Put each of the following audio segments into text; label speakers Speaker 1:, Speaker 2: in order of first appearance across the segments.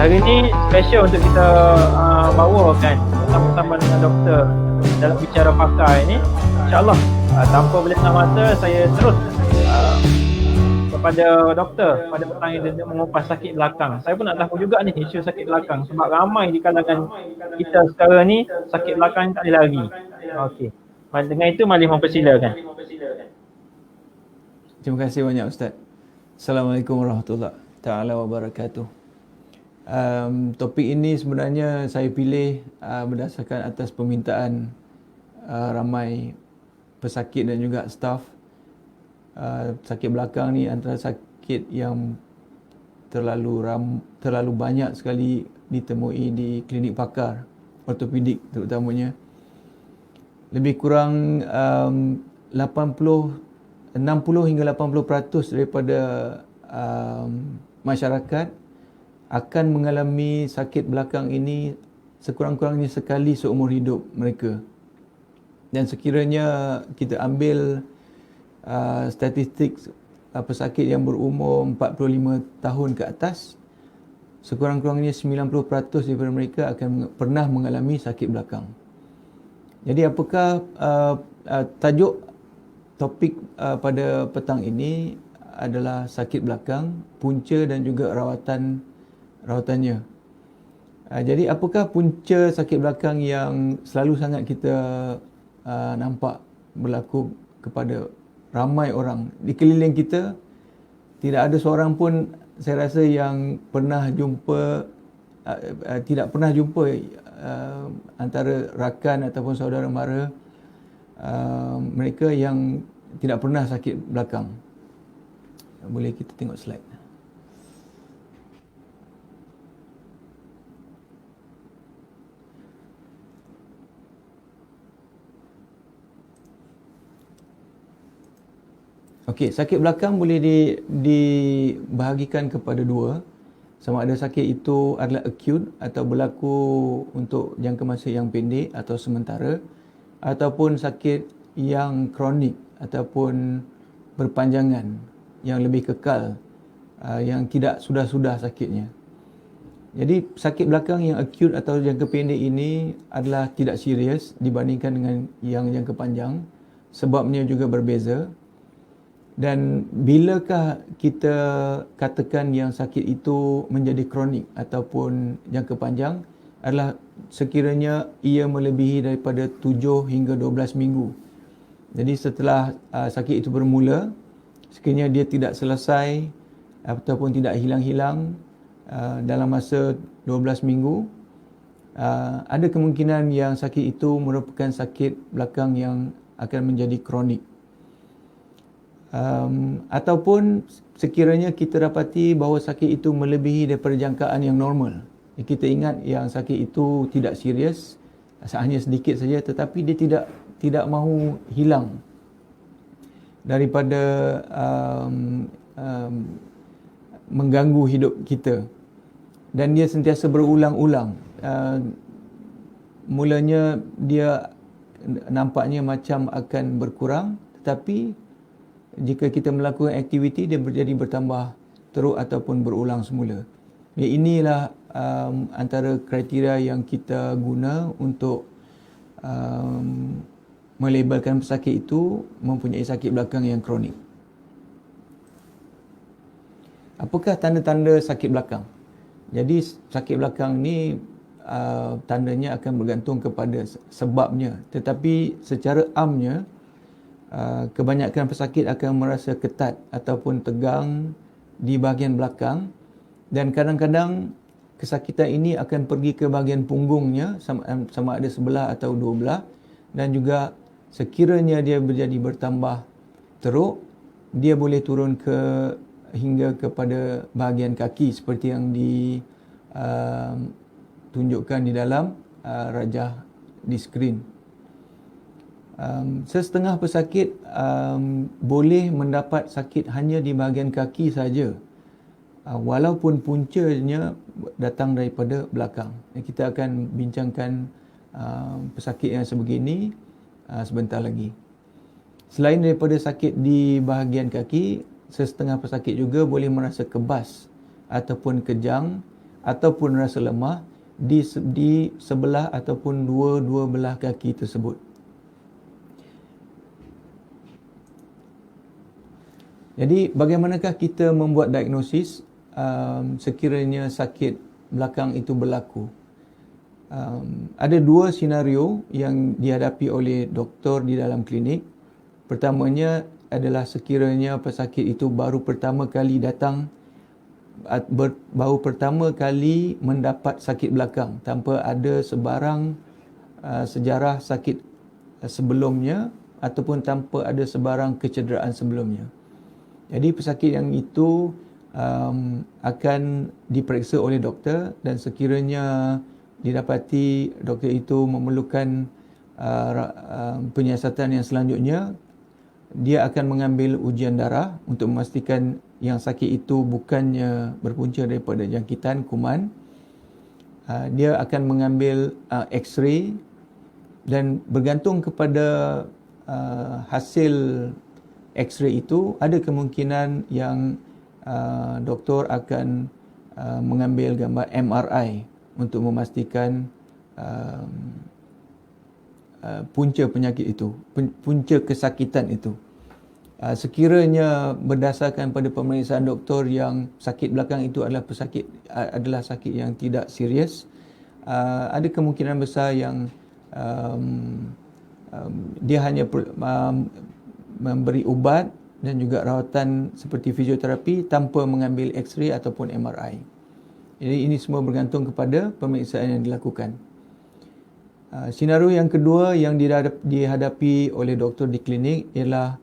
Speaker 1: Hari ni special untuk kita bawakan bersama-sama dengan doktor dalam bicara pakar ini. InsyaAllah tanpa berlengah mata, saya terus kepada doktor pada petang ini untuk mengupas sakit belakang. Saya pun nak tahu juga ni isu sakit belakang sebab ramai di kalangan kita sekarang ni sakit belakang tak boleh lari. Okey. Dengan itu mari mempersilakan.
Speaker 2: Terima kasih banyak Ustaz. Assalamualaikum warahmatullahi taala wabarakatuh. Topik ini sebenarnya saya pilih berdasarkan atas permintaan ramai pesakit dan juga staf. Sakit belakang ni antara sakit yang terlalu banyak sekali ditemui di klinik pakar ortopedik terutamanya. Lebih kurang 60 hingga 80% daripada masyarakat akan mengalami sakit belakang ini sekurang-kurangnya sekali seumur hidup mereka. Dan sekiranya kita ambil statistik pesakit yang berumur 45 tahun ke atas, sekurang-kurangnya 90% daripada mereka akan pernah mengalami sakit belakang. Jadi apakah tajuk topik pada petang ini adalah sakit belakang, punca dan juga rawatannya. Jadi apakah punca sakit belakang yang selalu sangat kita nampak berlaku kepada ramai orang di keliling kita? Tidak ada seorang pun saya rasa yang pernah jumpa tidak pernah jumpa antara rakan ataupun saudara mara mereka yang tidak pernah sakit belakang. Boleh kita tengok slide. Okey, sakit belakang boleh dibahagikan kepada dua. Sama ada sakit itu adalah acute atau berlaku untuk jangka masa yang pendek atau sementara, ataupun sakit yang kronik ataupun berpanjangan yang lebih kekal, yang tidak sudah-sudah sakitnya. Jadi sakit belakang yang acute atau jangka pendek ini adalah tidak serius dibandingkan dengan yang jangka panjang. Sebabnya juga berbeza. Dan bilakah kita katakan yang sakit itu menjadi kronik ataupun jangka panjang adalah sekiranya ia melebihi daripada 7 hingga 12 minggu. Jadi setelah sakit itu bermula, sekiranya dia tidak selesai ataupun tidak hilang-hilang dalam masa 12 minggu, ada kemungkinan yang sakit itu merupakan sakit belakang yang akan menjadi kronik. Ataupun sekiranya kita dapati bahawa sakit itu melebihi daripada jangkaan yang normal. Kita ingat yang sakit itu tidak serius, hanya sedikit saja, tetapi dia tidak mahu hilang daripada mengganggu hidup kita, dan dia sentiasa berulang-ulang. Mulanya dia nampaknya macam akan berkurang, tetapi jika kita melakukan aktiviti, dia menjadi bertambah teruk ataupun berulang semula. Inilah antara kriteria yang kita guna untuk melabelkan pesakit itu mempunyai sakit belakang yang kronik. Apakah tanda-tanda sakit belakang? Jadi sakit belakang ni tandanya akan bergantung kepada sebabnya. Tetapi secara amnya, kebanyakan pesakit akan merasa ketat ataupun tegang di bahagian belakang, dan kadang-kadang kesakitan ini akan pergi ke bahagian punggungnya, sama ada sebelah atau dua belah, dan juga sekiranya dia menjadi bertambah teruk, dia boleh turun hingga kepada bahagian kaki seperti yang ditunjukkan di dalam rajah di skrin. Setengah pesakit boleh mendapat sakit hanya di bahagian kaki saja, walaupun puncanya datang daripada belakang. Kita akan bincangkan pesakit yang sebegini sebentar lagi. Selain daripada sakit di bahagian kaki, setengah pesakit juga boleh merasa kebas ataupun kejang ataupun rasa lemah di sebelah ataupun dua belah kaki tersebut. Jadi bagaimanakah kita membuat diagnosis sekiranya sakit belakang itu berlaku? Ada dua senario yang dihadapi oleh doktor di dalam klinik. Pertamanya adalah sekiranya pesakit itu baru pertama kali datang, baru pertama kali mendapat sakit belakang tanpa ada sebarang sejarah sakit sebelumnya ataupun tanpa ada sebarang kecederaan sebelumnya. Jadi pesakit yang itu akan diperiksa oleh doktor, dan sekiranya didapati doktor itu memerlukan penyiasatan yang selanjutnya, dia akan mengambil ujian darah untuk memastikan yang sakit itu bukannya berpunca daripada jangkitan kuman. Dia akan mengambil X-ray, dan bergantung kepada hasil X-ray itu, ada kemungkinan yang doktor akan mengambil gambar MRI untuk memastikan punca penyakit itu, punca kesakitan itu. Sekiranya berdasarkan pada pemeriksaan doktor yang sakit belakang itu adalah sakit yang tidak serius, ada kemungkinan besar yang dia hanya memberi ubat dan juga rawatan seperti fisioterapi tanpa mengambil X-ray ataupun MRI. Jadi ini semua bergantung kepada pemeriksaan yang dilakukan. Senario yang kedua yang dihadapi oleh doktor di klinik ialah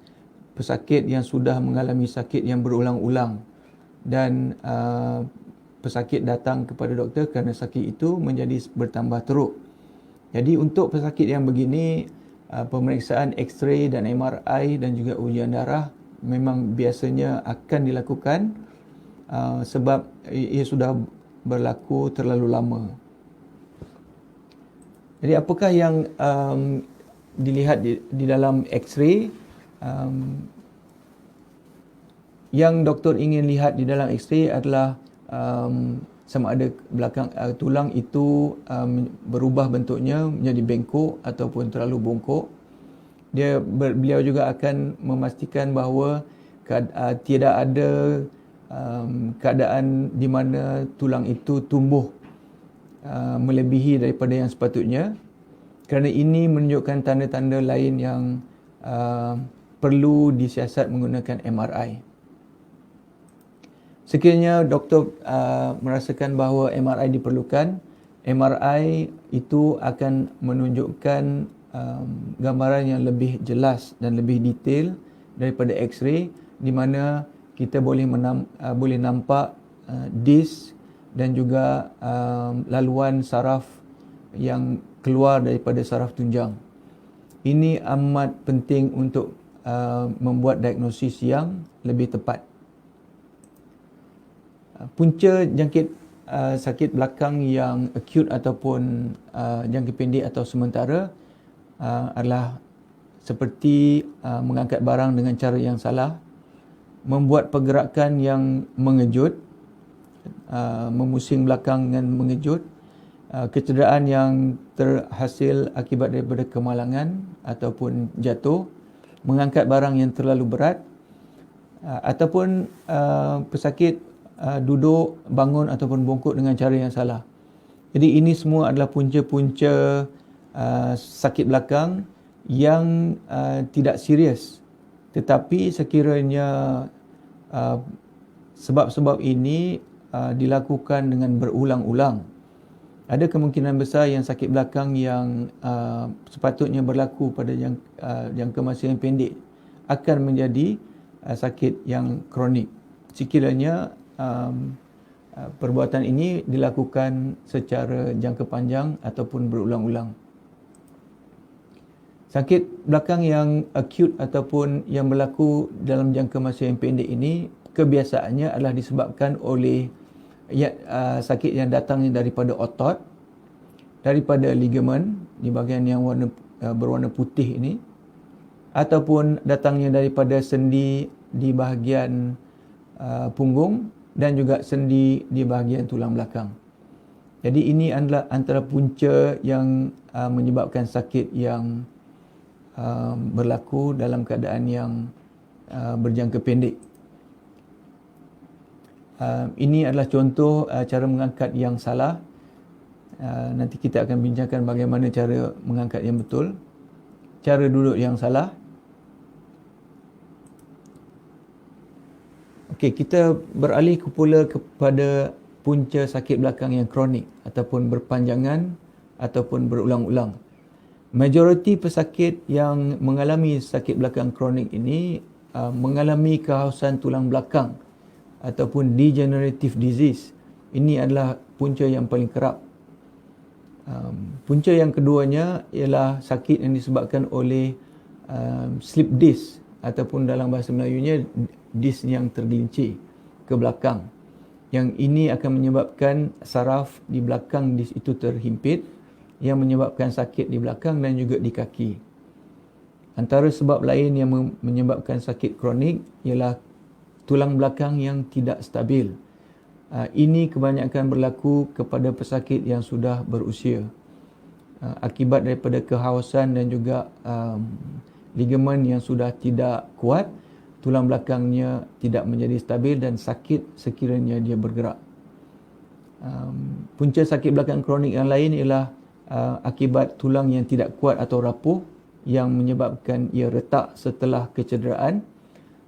Speaker 2: pesakit yang sudah mengalami sakit yang berulang-ulang, dan pesakit datang kepada doktor kerana sakit itu menjadi bertambah teruk. Jadi untuk pesakit yang begini, pemeriksaan X-ray dan MRI dan juga ujian darah memang biasanya akan dilakukan sebab ia sudah berlaku terlalu lama. Jadi apakah yang dilihat di dalam X-ray? Yang doktor ingin lihat di dalam X-ray adalah sama ada belakang tulang itu berubah bentuknya menjadi bengkok ataupun terlalu bongkok. Beliau juga akan memastikan bahawa tidak ada keadaan di mana tulang itu tumbuh melebihi daripada yang sepatutnya, kerana ini menunjukkan tanda-tanda lain yang perlu disiasat menggunakan MRI. Sekiranya doktor merasakan bahawa MRI diperlukan, MRI itu akan menunjukkan gambaran yang lebih jelas dan lebih detail daripada X-ray, di mana kita boleh nampak disk dan juga laluan saraf yang keluar daripada saraf tunjang. Ini amat penting untuk membuat diagnosis yang lebih tepat. Punca jangkit sakit belakang yang akut ataupun jangka pendek atau sementara adalah seperti mengangkat barang dengan cara yang salah, membuat pergerakan yang mengejut, memusing belakang dengan mengejut, kecederaan yang terhasil akibat daripada kemalangan ataupun jatuh, mengangkat barang yang terlalu berat, ataupun pesakit duduk, bangun ataupun bongkok dengan cara yang salah. Jadi ini semua adalah punca-punca sakit belakang yang tidak serius, tetapi sekiranya sebab-sebab ini dilakukan dengan berulang-ulang, ada kemungkinan besar yang sakit belakang yang sepatutnya berlaku pada jangka masa yang pendek akan menjadi sakit yang kronik sekiranya perbuatan ini dilakukan secara jangka panjang ataupun berulang-ulang. Sakit belakang yang akut ataupun yang berlaku dalam jangka masa yang pendek ini kebiasaannya adalah disebabkan oleh sakit yang datang daripada otot, daripada ligamen di bahagian yang berwarna putih ini, ataupun datangnya daripada sendi di bahagian punggung dan juga sendi di bahagian tulang belakang. Jadi ini adalah antara punca yang menyebabkan sakit yang berlaku dalam keadaan yang berjangka pendek. Ini adalah contoh cara mengangkat yang salah. Nanti kita akan bincangkan bagaimana cara mengangkat yang betul. Cara duduk yang salah. Okey, kita beralih pula kepada punca sakit belakang yang kronik ataupun berpanjangan ataupun berulang-ulang. Majoriti pesakit yang mengalami sakit belakang kronik ini mengalami kehausan tulang belakang ataupun degenerative disease. Ini adalah punca yang paling kerap. Punca yang keduanya ialah sakit yang disebabkan oleh slip disc ataupun dalam bahasa Melayunya disc yang tergelincir ke belakang. Yang ini akan menyebabkan saraf di belakang disc itu terhimpit yang menyebabkan sakit di belakang dan juga di kaki. Antara sebab lain yang menyebabkan sakit kronik ialah tulang belakang yang tidak stabil. Ini kebanyakan berlaku kepada pesakit yang sudah berusia. Akibat daripada kehausan dan juga ligamen yang sudah tidak kuat, tulang belakangnya tidak menjadi stabil dan sakit sekiranya dia bergerak. Punca sakit belakang kronik yang lain ialah akibat tulang yang tidak kuat atau rapuh yang menyebabkan ia retak setelah kecederaan.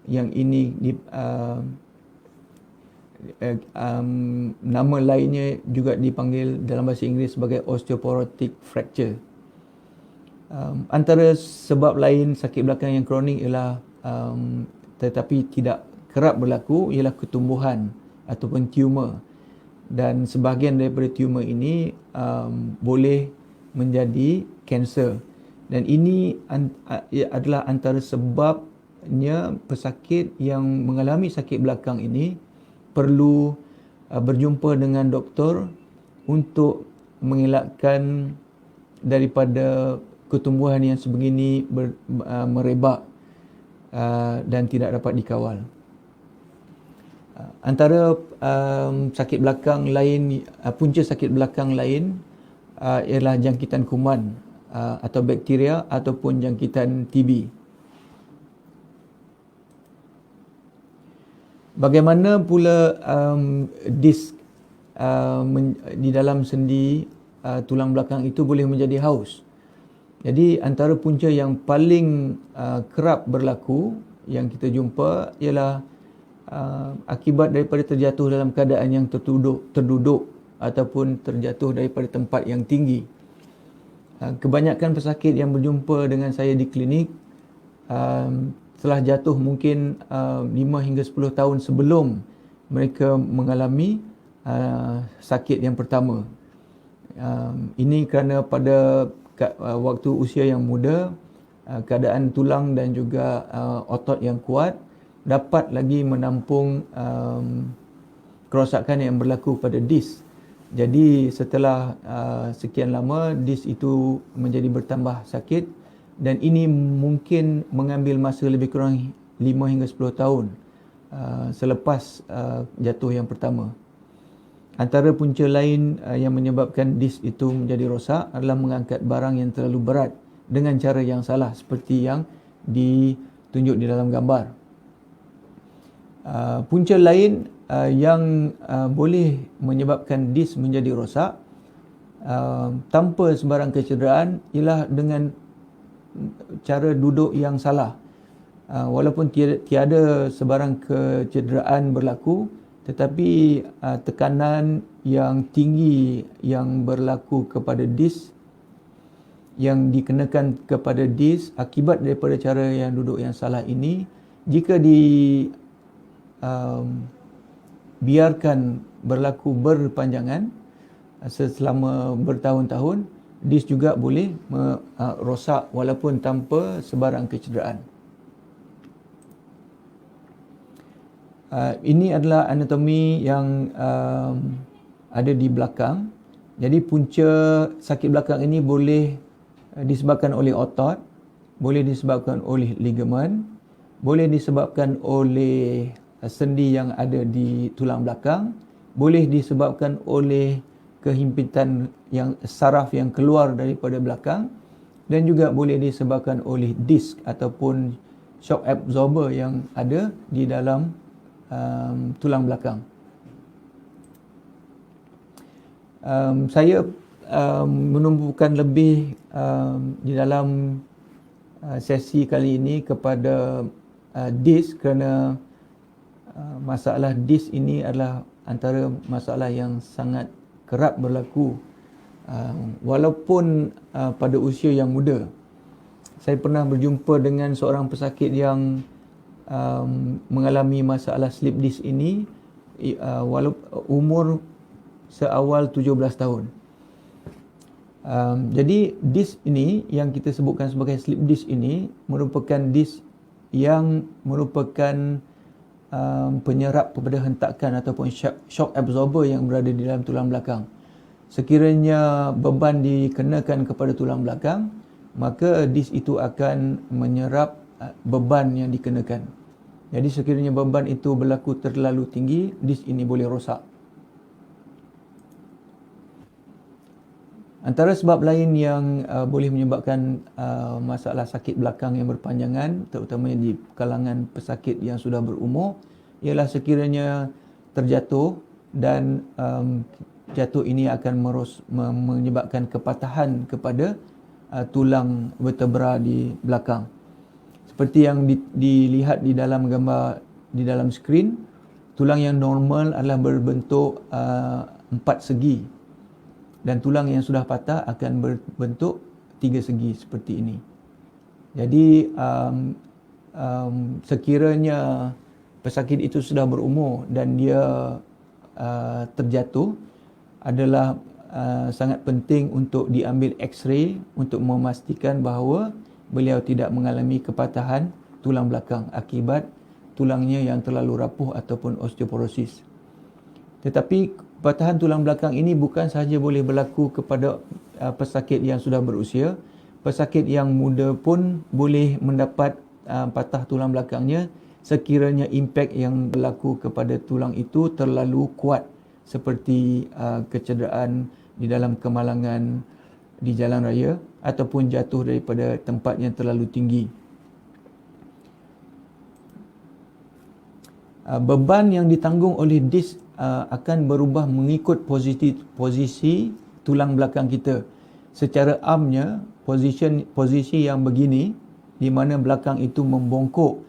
Speaker 2: Yang ini nama lainnya juga dipanggil dalam bahasa Inggeris sebagai osteoporotic fracture. Antara sebab lain sakit belakang yang kronik ialah tetapi tidak kerap berlaku ialah ketumbuhan ataupun tumor, dan sebahagian daripada tumor ini boleh menjadi kanser, dan ini adalah antara sebabnya pesakit yang mengalami sakit belakang ini perlu berjumpa dengan doktor untuk mengelakkan daripada ketumbuhan yang sebegini merebak dan tidak dapat dikawal. Antara sakit belakang lain, punca sakit belakang lain ialah jangkitan kuman atau bakteria ataupun jangkitan TB. Bagaimana pula disk di dalam sendi tulang belakang itu boleh menjadi haus? Jadi antara punca yang paling kerap berlaku yang kita jumpa ialah akibat daripada terjatuh dalam keadaan yang terduduk ataupun terjatuh daripada tempat yang tinggi. Kebanyakan pesakit yang berjumpa dengan saya di klinik telah jatuh mungkin 5 hingga 10 tahun sebelum mereka mengalami sakit yang pertama. Ini kerana pada waktu usia yang muda, keadaan tulang dan juga otot yang kuat dapat lagi menampung kerosakan yang berlaku pada disk. Jadi setelah sekian lama disk itu menjadi bertambah sakit, dan ini mungkin mengambil masa lebih kurang 5 hingga 10 tahun selepas jatuh yang pertama. Antara punca lain yang menyebabkan disk itu menjadi rosak adalah mengangkat barang yang terlalu berat dengan cara yang salah seperti yang ditunjuk di dalam gambar. Punca lain yang boleh menyebabkan disk menjadi rosak tanpa sebarang kecederaan ialah dengan cara duduk yang salah. Walaupun tiada sebarang kecederaan berlaku, tetapi tekanan yang tinggi yang berlaku kepada disk, yang dikenakan kepada disk akibat daripada cara yang duduk yang salah ini, jika biarkan berlaku berpanjangan selama bertahun-tahun, disk juga boleh rosak walaupun tanpa sebarang kecederaan. Ini adalah anatomi yang ada di belakang. Jadi punca sakit belakang ini boleh disebabkan oleh otot, boleh disebabkan oleh ligamen, boleh disebabkan oleh sendi yang ada di tulang belakang, boleh disebabkan oleh kehimpitan yang saraf yang keluar daripada belakang, dan juga boleh disebabkan oleh disk ataupun shock absorber yang ada di dalam tulang belakang. Saya menumpukan lebih di dalam sesi kali ini kepada disk kerana masalah disk ini adalah antara masalah yang sangat kerap berlaku walaupun pada usia yang muda. Saya pernah berjumpa dengan seorang pesakit yang mengalami masalah slip disk ini walaupun umur seawal 17 tahun. Jadi disk ini yang kita sebutkan sebagai slip disk ini merupakan disk yang merupakan penyerap kepada hentakan ataupun shock absorber yang berada di dalam tulang belakang. Sekiranya beban dikenakan kepada tulang belakang, maka disk itu akan menyerap beban yang dikenakan. Jadi sekiranya beban itu berlaku terlalu tinggi, disk ini boleh rosak. Antara sebab lain yang boleh menyebabkan masalah sakit belakang yang berpanjangan, terutamanya di kalangan pesakit yang sudah berumur, ialah sekiranya terjatuh dan jatuh ini akan menyebabkan kepatahan kepada tulang vertebra di belakang. Seperti yang dilihat di dalam gambar di dalam skrin, tulang yang normal adalah berbentuk 4 segi. Dan tulang yang sudah patah akan berbentuk 3 segi seperti ini. Jadi sekiranya pesakit itu sudah berumur dan dia terjatuh, adalah sangat penting untuk diambil X-ray untuk memastikan bahawa beliau tidak mengalami kepatahan tulang belakang akibat tulangnya yang terlalu rapuh ataupun osteoporosis. Tetapi kepatahan tulang belakang ini bukan sahaja boleh berlaku kepada pesakit yang sudah berusia, pesakit yang muda pun boleh mendapat patah tulang belakangnya sekiranya impak yang berlaku kepada tulang itu terlalu kuat, seperti kecederaan di dalam kemalangan di jalan raya ataupun jatuh daripada tempat yang terlalu tinggi. Beban yang ditanggung oleh disk akan berubah mengikut posisi tulang belakang kita. Secara amnya, posisi yang begini, di mana belakang itu membongkok,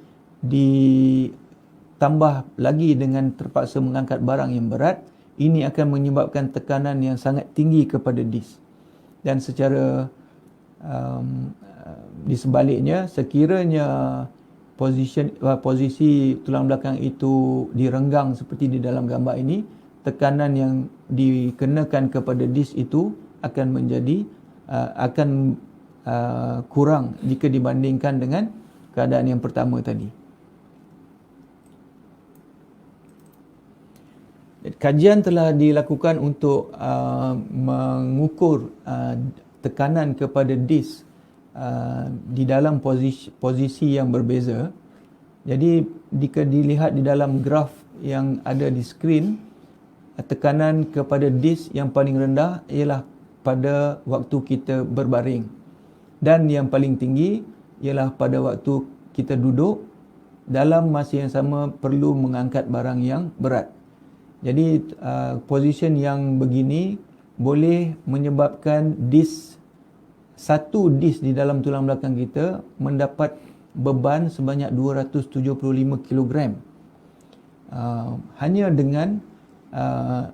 Speaker 2: ditambah lagi dengan terpaksa mengangkat barang yang berat, ini akan menyebabkan tekanan yang sangat tinggi kepada disk. Dan secara di sebaliknya, sekiranya posisi tulang belakang itu direnggang seperti di dalam gambar ini, tekanan yang dikenakan kepada disk itu akan menjadi kurang jika dibandingkan dengan keadaan yang pertama tadi. Kajian telah dilakukan untuk mengukur tekanan kepada disk di dalam posisi yang berbeza. Jadi jika dilihat di dalam graf yang ada di skrin, tekanan kepada disk yang paling rendah ialah pada waktu kita berbaring, dan yang paling tinggi ialah pada waktu kita duduk dalam masa yang sama perlu mengangkat barang yang berat. Jadi position yang begini boleh menyebabkan satu disk di dalam tulang belakang kita mendapat beban sebanyak 275 kg hanya dengan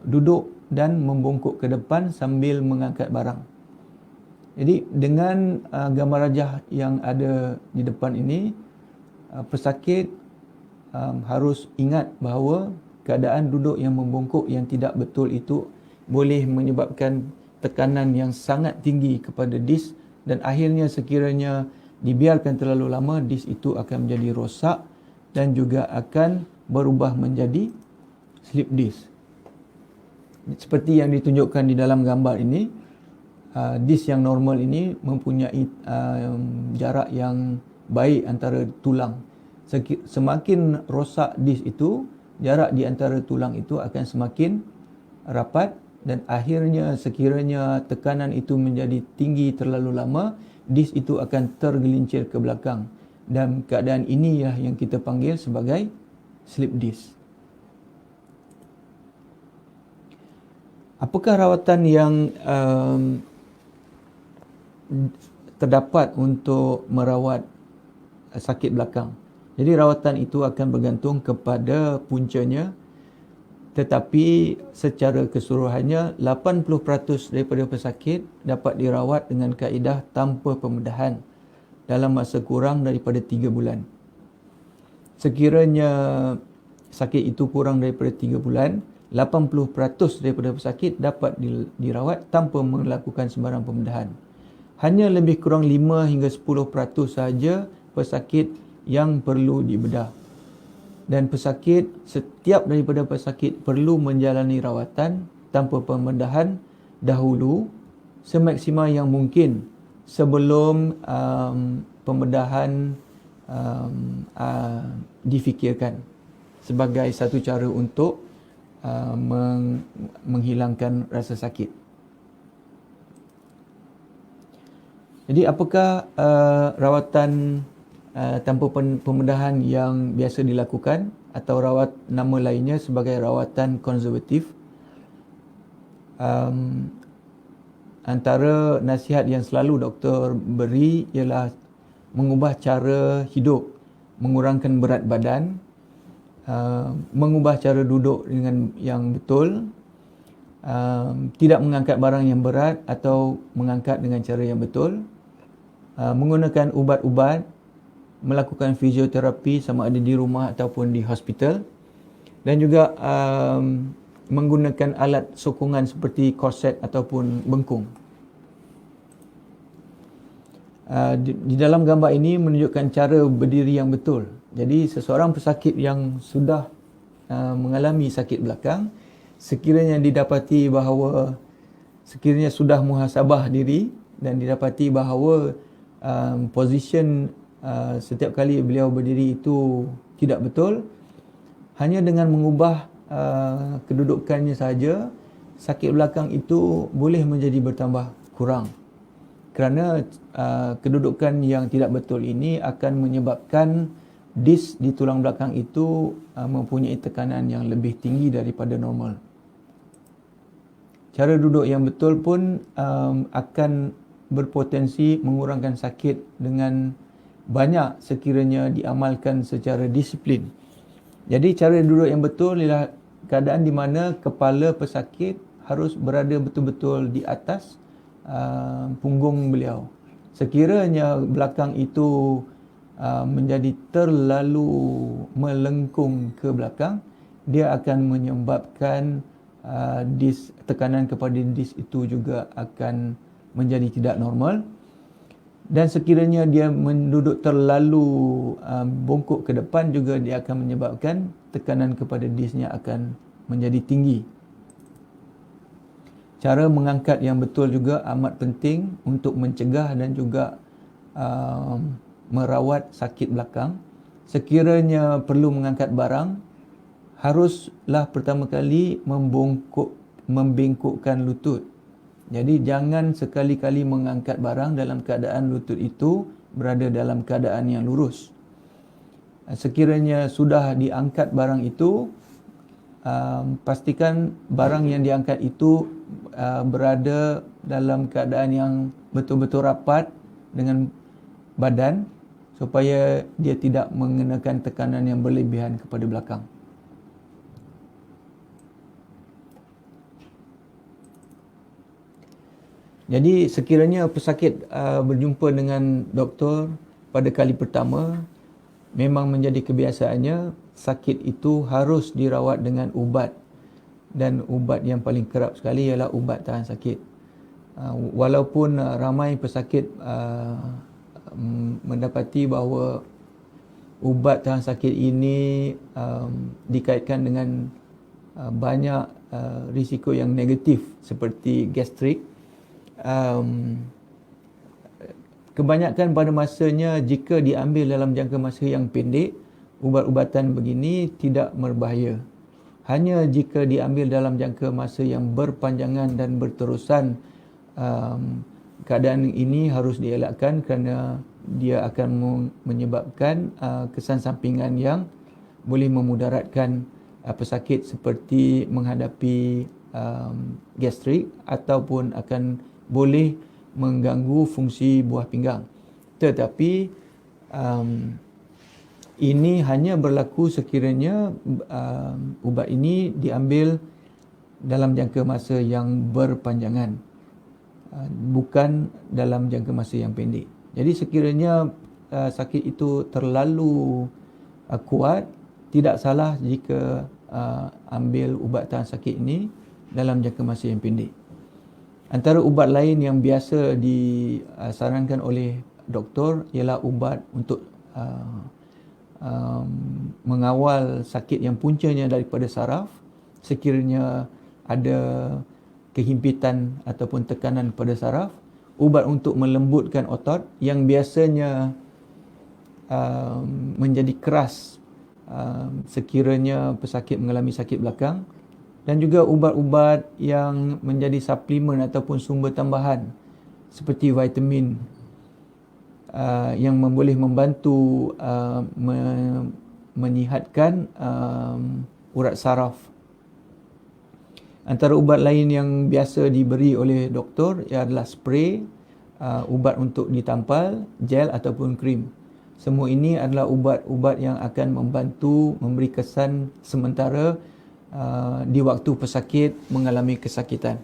Speaker 2: duduk dan membongkok ke depan sambil mengangkat barang. Jadi dengan gambar rajah yang ada di depan ini, pesakit harus ingat bahawa keadaan duduk yang membongkok yang tidak betul itu boleh menyebabkan tekanan yang sangat tinggi kepada disk, dan akhirnya sekiranya dibiarkan terlalu lama, disk itu akan menjadi rosak dan juga akan berubah menjadi slip disk. Seperti yang ditunjukkan di dalam gambar ini, disk yang normal ini mempunyai jarak yang baik antara tulang. Semakin rosak disk itu, jarak di antara tulang itu akan semakin rapat, dan akhirnya sekiranya tekanan itu menjadi tinggi terlalu lama, disk itu akan tergelincir ke belakang. Dan keadaan ini yang kita panggil sebagai slip disk. Apakah rawatan yang terdapat untuk merawat sakit belakang? Jadi rawatan itu akan bergantung kepada puncanya, tetapi secara keseluruhannya 80% daripada pesakit dapat dirawat dengan kaedah tanpa pembedahan dalam masa kurang daripada 3 bulan. Sekiranya sakit itu kurang daripada 3 bulan, 80% daripada pesakit dapat dirawat tanpa melakukan sembarang pembedahan. Hanya lebih kurang 5 hingga 10% sahaja pesakit yang perlu dibedah. Dan setiap daripada pesakit perlu menjalani rawatan tanpa pembedahan dahulu semaksimal yang mungkin sebelum pembedahan difikirkan sebagai satu cara untuk menghilangkan rasa sakit. Jadi apakah rawatan tanpa pembedahan yang biasa dilakukan atau nama lainnya sebagai rawatan konservatif? Antara nasihat yang selalu doktor beri ialah mengubah cara hidup, mengurangkan berat badan, mengubah cara duduk dengan yang betul, tidak mengangkat barang yang berat atau mengangkat dengan cara yang betul, menggunakan ubat-ubat, melakukan fisioterapi sama ada di rumah ataupun di hospital, dan juga menggunakan alat sokongan seperti korset ataupun bengkung. Di dalam gambar ini menunjukkan cara berdiri yang betul. Jadi seseorang pesakit yang sudah mengalami sakit belakang, sekiranya sudah muhasabah diri dan didapati bahawa position setiap kali beliau berdiri itu tidak betul, hanya dengan mengubah kedudukannya saja, sakit belakang itu boleh menjadi bertambah kurang. Kerana kedudukan yang tidak betul ini akan menyebabkan disk di tulang belakang itu mempunyai tekanan yang lebih tinggi daripada normal. Cara duduk yang betul pun akan berpotensi mengurangkan sakit dengan banyak sekiranya diamalkan secara disiplin. Jadi cara duduk yang betul ialah keadaan di mana kepala pesakit harus berada betul-betul di atas punggung beliau. Sekiranya belakang itu menjadi terlalu melengkung ke belakang, dia akan menyebabkan tekanan kepada disk itu juga akan menjadi tidak normal. Dan sekiranya dia menduduk terlalu bongkok ke depan, juga dia akan menyebabkan tekanan kepada disknya akan menjadi tinggi. Cara mengangkat yang betul juga amat penting untuk mencegah dan juga merawat sakit belakang. Sekiranya perlu mengangkat barang, haruslah pertama kali membengkokkan lutut. Jadi jangan sekali-kali mengangkat barang dalam keadaan lutut itu berada dalam keadaan yang lurus. Sekiranya sudah diangkat barang itu, pastikan barang yang diangkat itu berada dalam keadaan yang betul-betul rapat dengan badan supaya dia tidak mengenakan tekanan yang berlebihan kepada belakang. Jadi sekiranya pesakit berjumpa dengan doktor pada kali pertama, memang menjadi kebiasaannya sakit itu harus dirawat dengan ubat. Dan ubat yang paling kerap sekali ialah ubat tahan sakit. Walaupun ramai pesakit mendapati bahawa ubat tahan sakit ini dikaitkan dengan banyak risiko yang negatif seperti gastrik, kebanyakan pada masanya jika diambil dalam jangka masa yang pendek, ubat-ubatan begini tidak berbahaya. Hanya jika diambil dalam jangka masa yang berpanjangan dan berterusan, keadaan ini harus dielakkan kerana dia akan menyebabkan kesan sampingan yang boleh memudaratkan pesakit seperti menghadapi gastrik ataupun akan boleh mengganggu fungsi buah pinggang. Tetapi ini hanya berlaku sekiranya ubat ini diambil dalam jangka masa yang berpanjangan, bukan dalam jangka masa yang pendek. Jadi sekiranya sakit itu terlalu kuat, tidak salah jika ambil ubat tahan sakit ini dalam jangka masa yang pendek. Antara ubat lain yang biasa disarankan oleh doktor ialah ubat untuk mengawal sakit yang puncanya daripada saraf sekiranya ada kehimpitan ataupun tekanan pada saraf. Ubat untuk melembutkan otot yang biasanya menjadi keras sekiranya pesakit mengalami sakit belakang, dan juga ubat-ubat yang menjadi suplemen ataupun sumber tambahan seperti vitamin yang boleh membantu menyihatkan urat saraf. Antara ubat lain yang biasa diberi oleh doktor adalah spray, ubat untuk ditampal, gel ataupun krim. Semua ini adalah ubat-ubat yang akan membantu memberi kesan sementara di waktu pesakit mengalami kesakitan.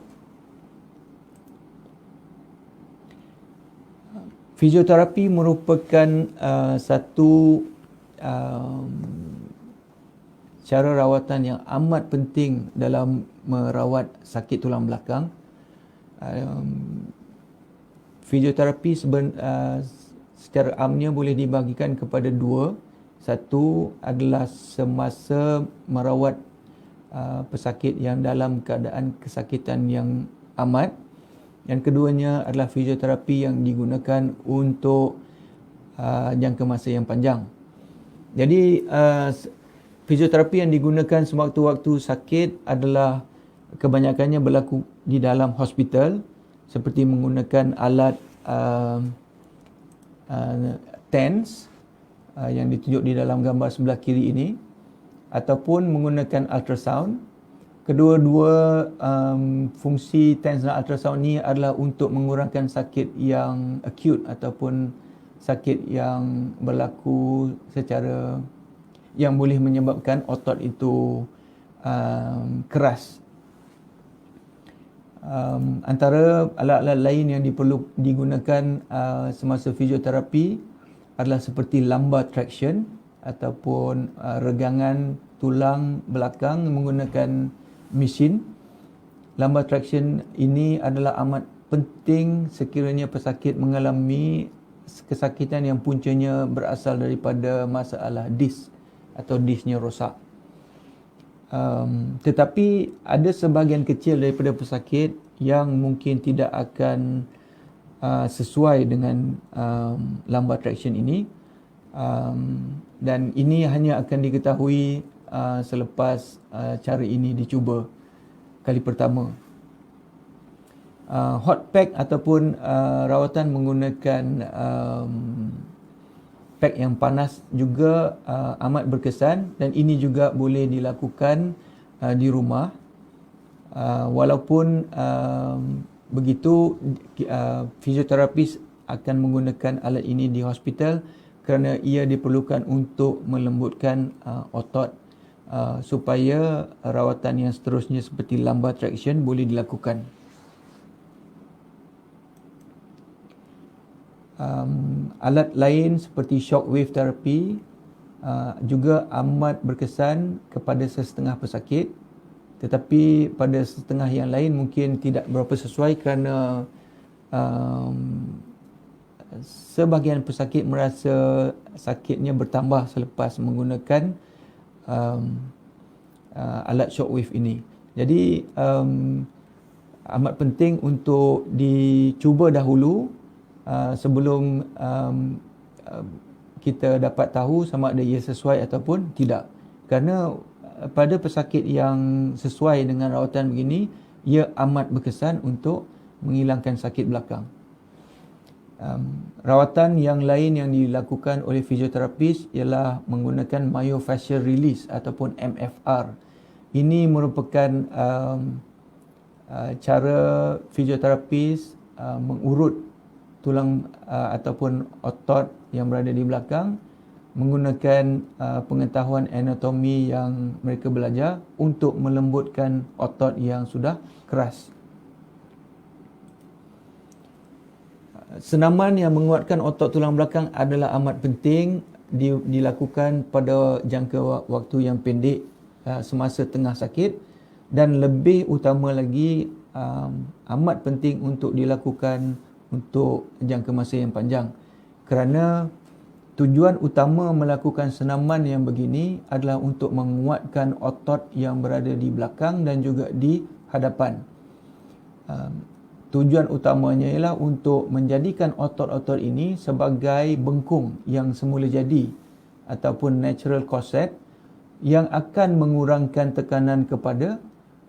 Speaker 2: Fizioterapi merupakan satu cara rawatan yang amat penting dalam merawat sakit tulang belakang. Fizioterapi secara amnya boleh dibahagikan kepada dua. Satu adalah semasa merawat pesakit yang dalam keadaan kesakitan yang amat. Yang keduanya adalah fizioterapi yang digunakan untuk jangka masa yang panjang. Jadi fizioterapi yang digunakan sewaktu-waktu sakit adalah kebanyakannya berlaku di dalam hospital, seperti menggunakan alat TENS yang ditunjuk di dalam gambar sebelah kiri ini, ataupun menggunakan ultrasound. Kedua-dua fungsi TENS dan ultrasound ni adalah untuk mengurangkan sakit yang acute ataupun sakit yang berlaku secara yang boleh menyebabkan otot itu keras. Antara alat-alat lain yang digunakan semasa fizioterapi adalah seperti lumbar traction ataupun regangan tulang belakang menggunakan mesin. Lumbar traction ini adalah amat penting sekiranya pesakit mengalami kesakitan yang puncanya berasal daripada masalah disk atau disknya rosak. Tetapi ada sebahagian kecil daripada pesakit yang mungkin tidak akan sesuai dengan lumbar traction ini, dan ini hanya akan diketahui selepas cara ini dicuba kali pertama. Hot pack ataupun rawatan menggunakan pack yang panas juga amat berkesan, dan ini juga boleh dilakukan di rumah. Walaupun begitu, fizioterapis akan menggunakan alat ini di hospital kerana ia diperlukan untuk melembutkan otot supaya rawatan yang seterusnya seperti lumbar traction boleh dilakukan. Alat lain seperti shock wave therapy juga amat berkesan kepada sesetengah pesakit, tetapi pada setengah yang lain mungkin tidak berapa sesuai kerana sebahagian pesakit merasa sakitnya bertambah selepas menggunakan alat shock wave ini. Jadi amat penting untuk dicuba dahulu sebelum kita dapat tahu sama ada ia sesuai ataupun tidak. Kerana pada pesakit yang sesuai dengan rawatan begini, ia amat berkesan untuk menghilangkan sakit belakang. Rawatan yang lain yang dilakukan oleh fizioterapis ialah menggunakan myofascial release ataupun MFR. Ini merupakan cara fizioterapis mengurut tulang ataupun otot yang berada di belakang menggunakan pengetahuan anatomi yang mereka belajar untuk melembutkan otot yang sudah keras. Senaman yang menguatkan otot tulang belakang adalah amat penting dilakukan pada jangka waktu yang pendek semasa tengah sakit, dan lebih utama lagi amat penting untuk dilakukan untuk jangka masa yang panjang, kerana tujuan utama melakukan senaman yang begini adalah untuk menguatkan otot yang berada di belakang dan juga di hadapan. Tujuan utamanya ialah untuk menjadikan otot-otot ini sebagai bengkung yang semula jadi ataupun natural corset yang akan mengurangkan tekanan kepada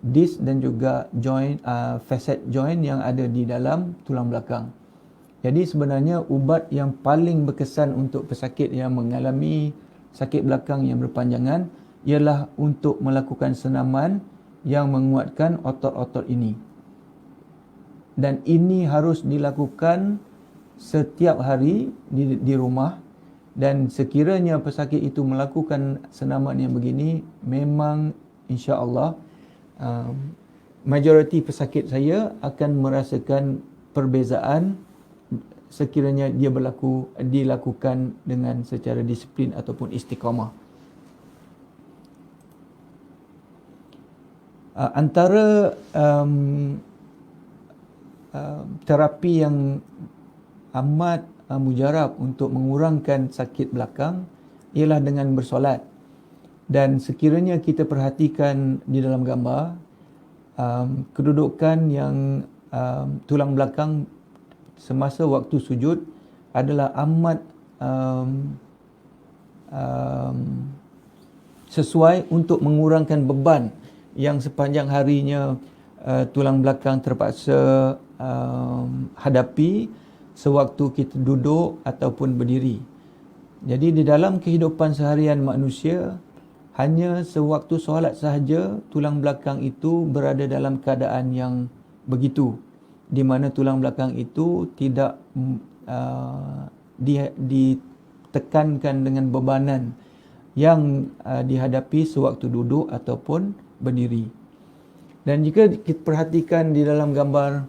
Speaker 2: disc dan juga joint, facet joint yang ada di dalam tulang belakang. Jadi sebenarnya ubat yang paling berkesan untuk pesakit yang mengalami sakit belakang yang berpanjangan ialah untuk melakukan senaman yang menguatkan otot-otot ini. Dan ini harus dilakukan setiap hari di rumah, dan sekiranya pesakit itu melakukan senaman yang begini, memang insya-Allah majoriti pesakit saya akan merasakan perbezaan sekiranya dia dilakukan dengan secara disiplin ataupun istiqamah. Antara terapi yang amat mujarab untuk mengurangkan sakit belakang ialah dengan bersolat. Dan sekiranya kita perhatikan di dalam gambar, kedudukan yang tulang belakang semasa waktu sujud adalah amat sesuai untuk mengurangkan beban yang sepanjang harinya tulang belakang terpaksa hadapi sewaktu kita duduk ataupun berdiri. Jadi di dalam kehidupan seharian manusia, hanya sewaktu solat sahaja tulang belakang itu berada dalam keadaan yang begitu, di mana tulang belakang itu tidak ditekankan dengan bebanan yang dihadapi sewaktu duduk ataupun berdiri. Dan jika kita perhatikan di dalam gambar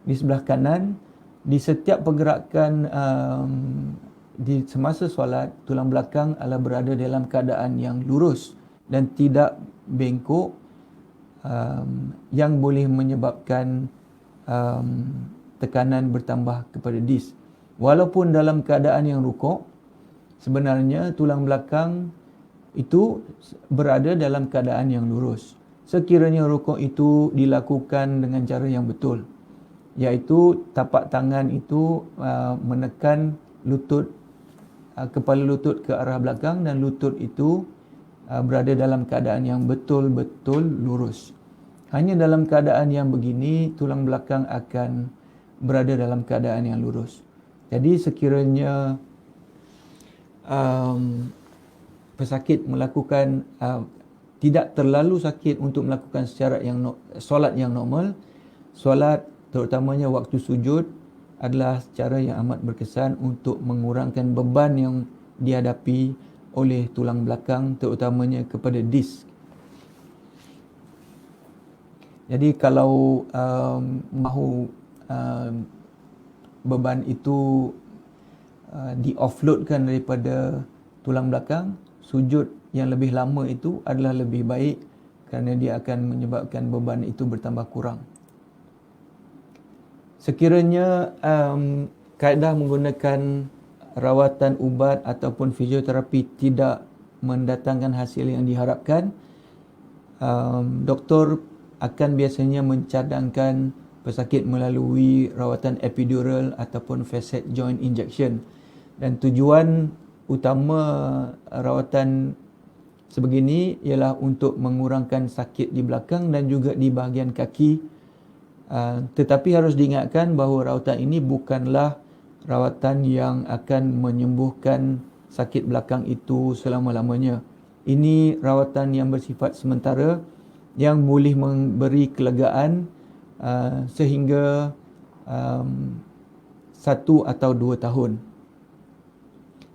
Speaker 2: di sebelah kanan, di setiap pergerakan di semasa solat, tulang belakang adalah berada dalam keadaan yang lurus dan tidak bengkok, yang boleh menyebabkan tekanan bertambah kepada disc. Walaupun dalam keadaan yang rukuk, sebenarnya tulang belakang itu berada dalam keadaan yang lurus. Sekiranya rukuk itu dilakukan dengan cara yang betul, iaitu tapak tangan itu menekan lutut, kepala lutut ke arah belakang, dan lutut itu berada dalam keadaan yang betul-betul lurus. Hanya dalam keadaan yang begini, tulang belakang akan berada dalam keadaan yang lurus. Jadi sekiranya pesakit melakukan tidak terlalu sakit untuk melakukan secara solat yang normal, solat terutamanya waktu sujud adalah cara yang amat berkesan untuk mengurangkan beban yang dihadapi oleh tulang belakang, terutamanya kepada disc. Jadi kalau mahu beban itu di-offloadkan daripada tulang belakang, sujud yang lebih lama itu adalah lebih baik, kerana dia akan menyebabkan beban itu bertambah kurang. Sekiranya kaedah menggunakan rawatan ubat ataupun fizioterapi tidak mendatangkan hasil yang diharapkan, doktor akan biasanya mencadangkan pesakit melalui rawatan epidural ataupun facet joint injection. Dan tujuan utama rawatan sebegini ialah untuk mengurangkan sakit di belakang dan juga di bahagian kaki. Tetapi harus diingatkan bahawa rawatan ini bukanlah rawatan yang akan menyembuhkan sakit belakang itu selama-lamanya. Ini rawatan yang bersifat sementara yang boleh memberi kelegaan sehingga 1 atau 2 tahun.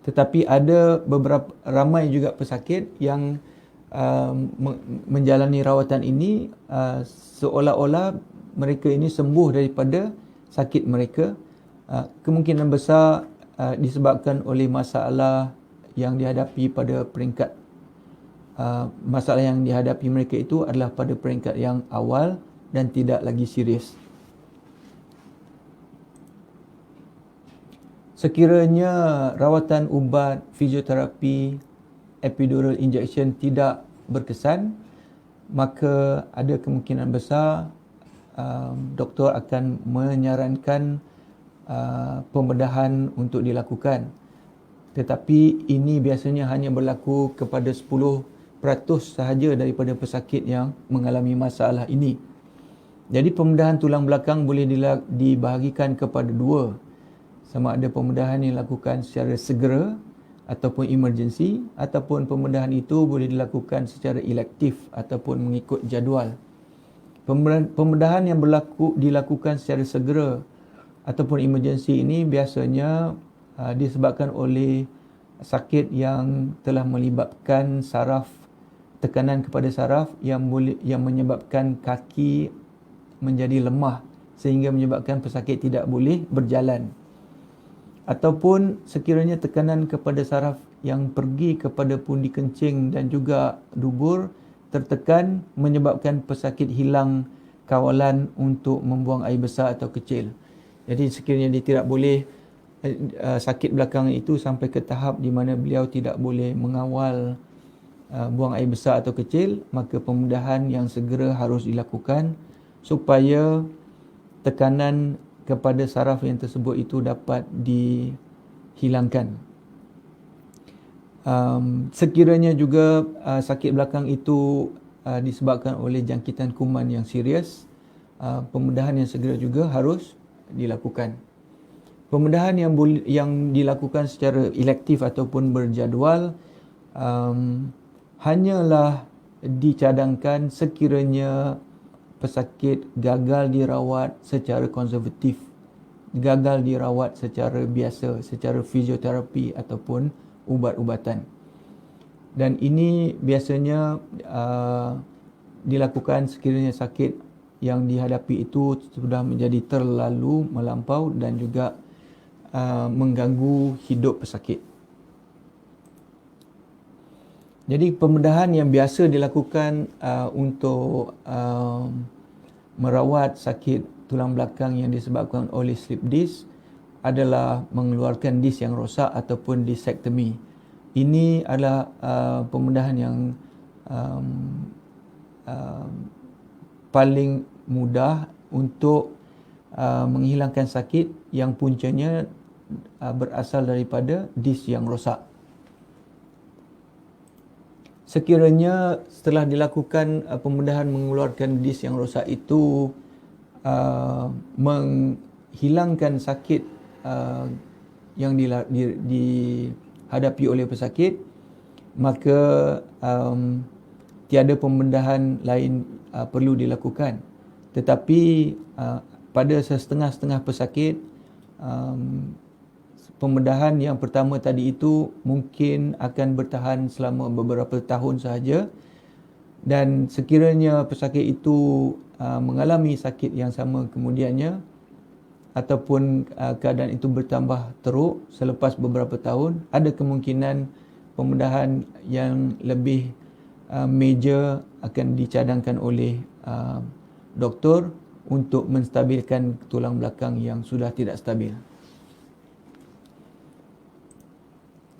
Speaker 2: Tetapi ada ramai juga pesakit yang menjalani rawatan ini seolah-olah mereka ini sembuh daripada sakit mereka. Kemungkinan besar disebabkan oleh masalah yang dihadapi pada peringkat masalah yang dihadapi mereka itu adalah pada peringkat yang awal dan tidak lagi serius. Sekiranya rawatan ubat, fizioterapi, epidural injection tidak berkesan, maka ada kemungkinan besar doktor akan menyarankan pembedahan untuk dilakukan. Tetapi ini biasanya hanya berlaku kepada 10% sahaja daripada pesakit yang mengalami masalah ini. Jadi pembedahan tulang belakang boleh dibahagikan kepada 2. Sama ada pembedahan yang dilakukan secara segera ataupun emergency, ataupun pembedahan itu boleh dilakukan secara elektif ataupun mengikut jadual. Pembedahan yang dilakukan secara segera ataupun emergency ini biasanya disebabkan oleh sakit yang telah melibatkan saraf, tekanan kepada saraf yang menyebabkan kaki menjadi lemah sehingga menyebabkan pesakit tidak boleh berjalan. Ataupun sekiranya tekanan kepada saraf yang pergi kepada pundi kencing dan juga dubur tertekan menyebabkan pesakit hilang kawalan untuk membuang air besar atau kecil. Jadi sekiranya dia tidak boleh sakit belakang itu sampai ke tahap di mana beliau tidak boleh mengawal buang air besar atau kecil, maka pembedahan yang segera harus dilakukan supaya tekanan kepada saraf yang tersebut itu dapat dihilangkan. Sekiranya juga sakit belakang itu disebabkan oleh jangkitan kuman yang serius, pembedahan yang segera juga harus dilakukan. Pembedahan yang dilakukan secara elektif ataupun berjadual hanyalah dicadangkan sekiranya pesakit gagal dirawat secara konservatif, gagal dirawat secara biasa, secara fizioterapi ataupun ubat-ubatan. Dan ini biasanya dilakukan sekiranya sakit yang dihadapi itu sudah menjadi terlalu melampau dan juga mengganggu hidup pesakit. Jadi pembedahan yang biasa dilakukan untuk merawat sakit tulang belakang yang disebabkan oleh slip disc adalah mengeluarkan disc yang rosak ataupun discectomy. Ini adalah pembedahan yang paling mudah untuk menghilangkan sakit yang puncanya berasal daripada disc yang rosak. Sekiranya setelah dilakukan pembedahan mengeluarkan disc yang rosak itu menghilangkan sakit yang dihadapi oleh pesakit, maka tiada pembedahan lain perlu dilakukan. Tetapi pada setengah-setengah pesakit, pembedahan yang pertama tadi itu mungkin akan bertahan selama beberapa tahun sahaja, dan sekiranya pesakit itu mengalami sakit yang sama kemudiannya ataupun keadaan itu bertambah teruk selepas beberapa tahun, ada kemungkinan pembedahan yang lebih major akan dicadangkan oleh doktor untuk menstabilkan tulang belakang yang sudah tidak stabil.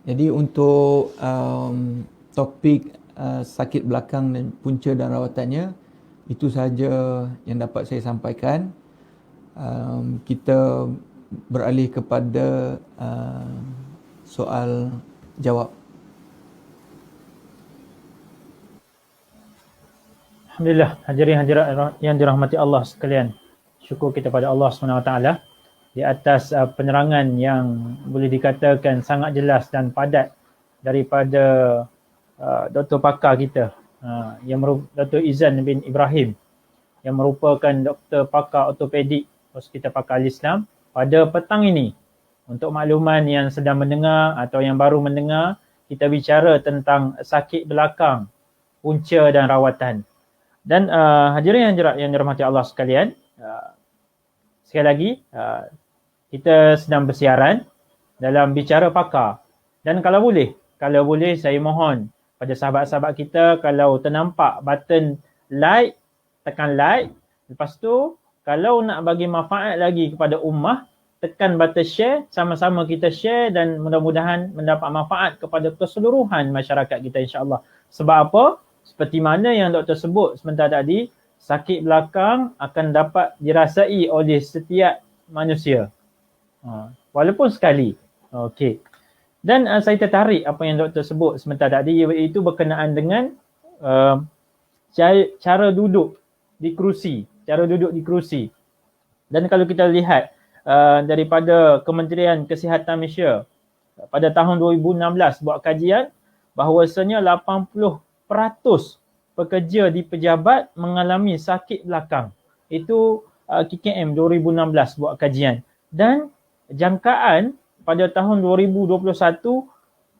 Speaker 2: Jadi untuk topik sakit belakang dan punca dan rawatannya, itu sahaja yang dapat saya sampaikan. Kita beralih kepada soal jawab.
Speaker 1: Alhamdulillah, hadirin hadirat yang dirahmati Allah sekalian. Syukur kita pada Allah SWT di atas penerangan yang boleh dikatakan sangat jelas dan padat daripada Dr. Pakar kita, Dr. Izan bin Ibrahim, yang merupakan Dr. Pakar Ortopedik Hospital Pakar Al-Islam pada petang ini. Untuk makluman yang sedang mendengar atau yang baru mendengar, kita bicara tentang sakit belakang, punca dan rawatan. Dan hadirin yang dirahmati Allah sekalian, sekali lagi kita sedang bersiaran dalam Bicara Pakar. Dan kalau boleh saya mohon pada sahabat-sahabat kita, kalau ternampak button like, tekan like. Lepas tu kalau nak bagi manfaat lagi kepada ummah, tekan button share, sama-sama kita share dan mudah-mudahan mendapat manfaat kepada keseluruhan masyarakat kita insya-Allah. Sebab apa? Seperti mana yang doktor sebut sebentar tadi, sakit belakang akan dapat dirasai oleh setiap manusia. Walaupun sekali. Okey. Dan saya tertarik apa yang doktor sebut sebentar tadi, iaitu berkenaan dengan cara duduk di kerusi. Dan kalau kita lihat daripada Kementerian Kesihatan Malaysia pada tahun 2016 buat kajian bahawasanya 80% pekerja di pejabat mengalami sakit belakang. Itu KKM 2016 buat kajian. Dan jangkaan pada tahun 2021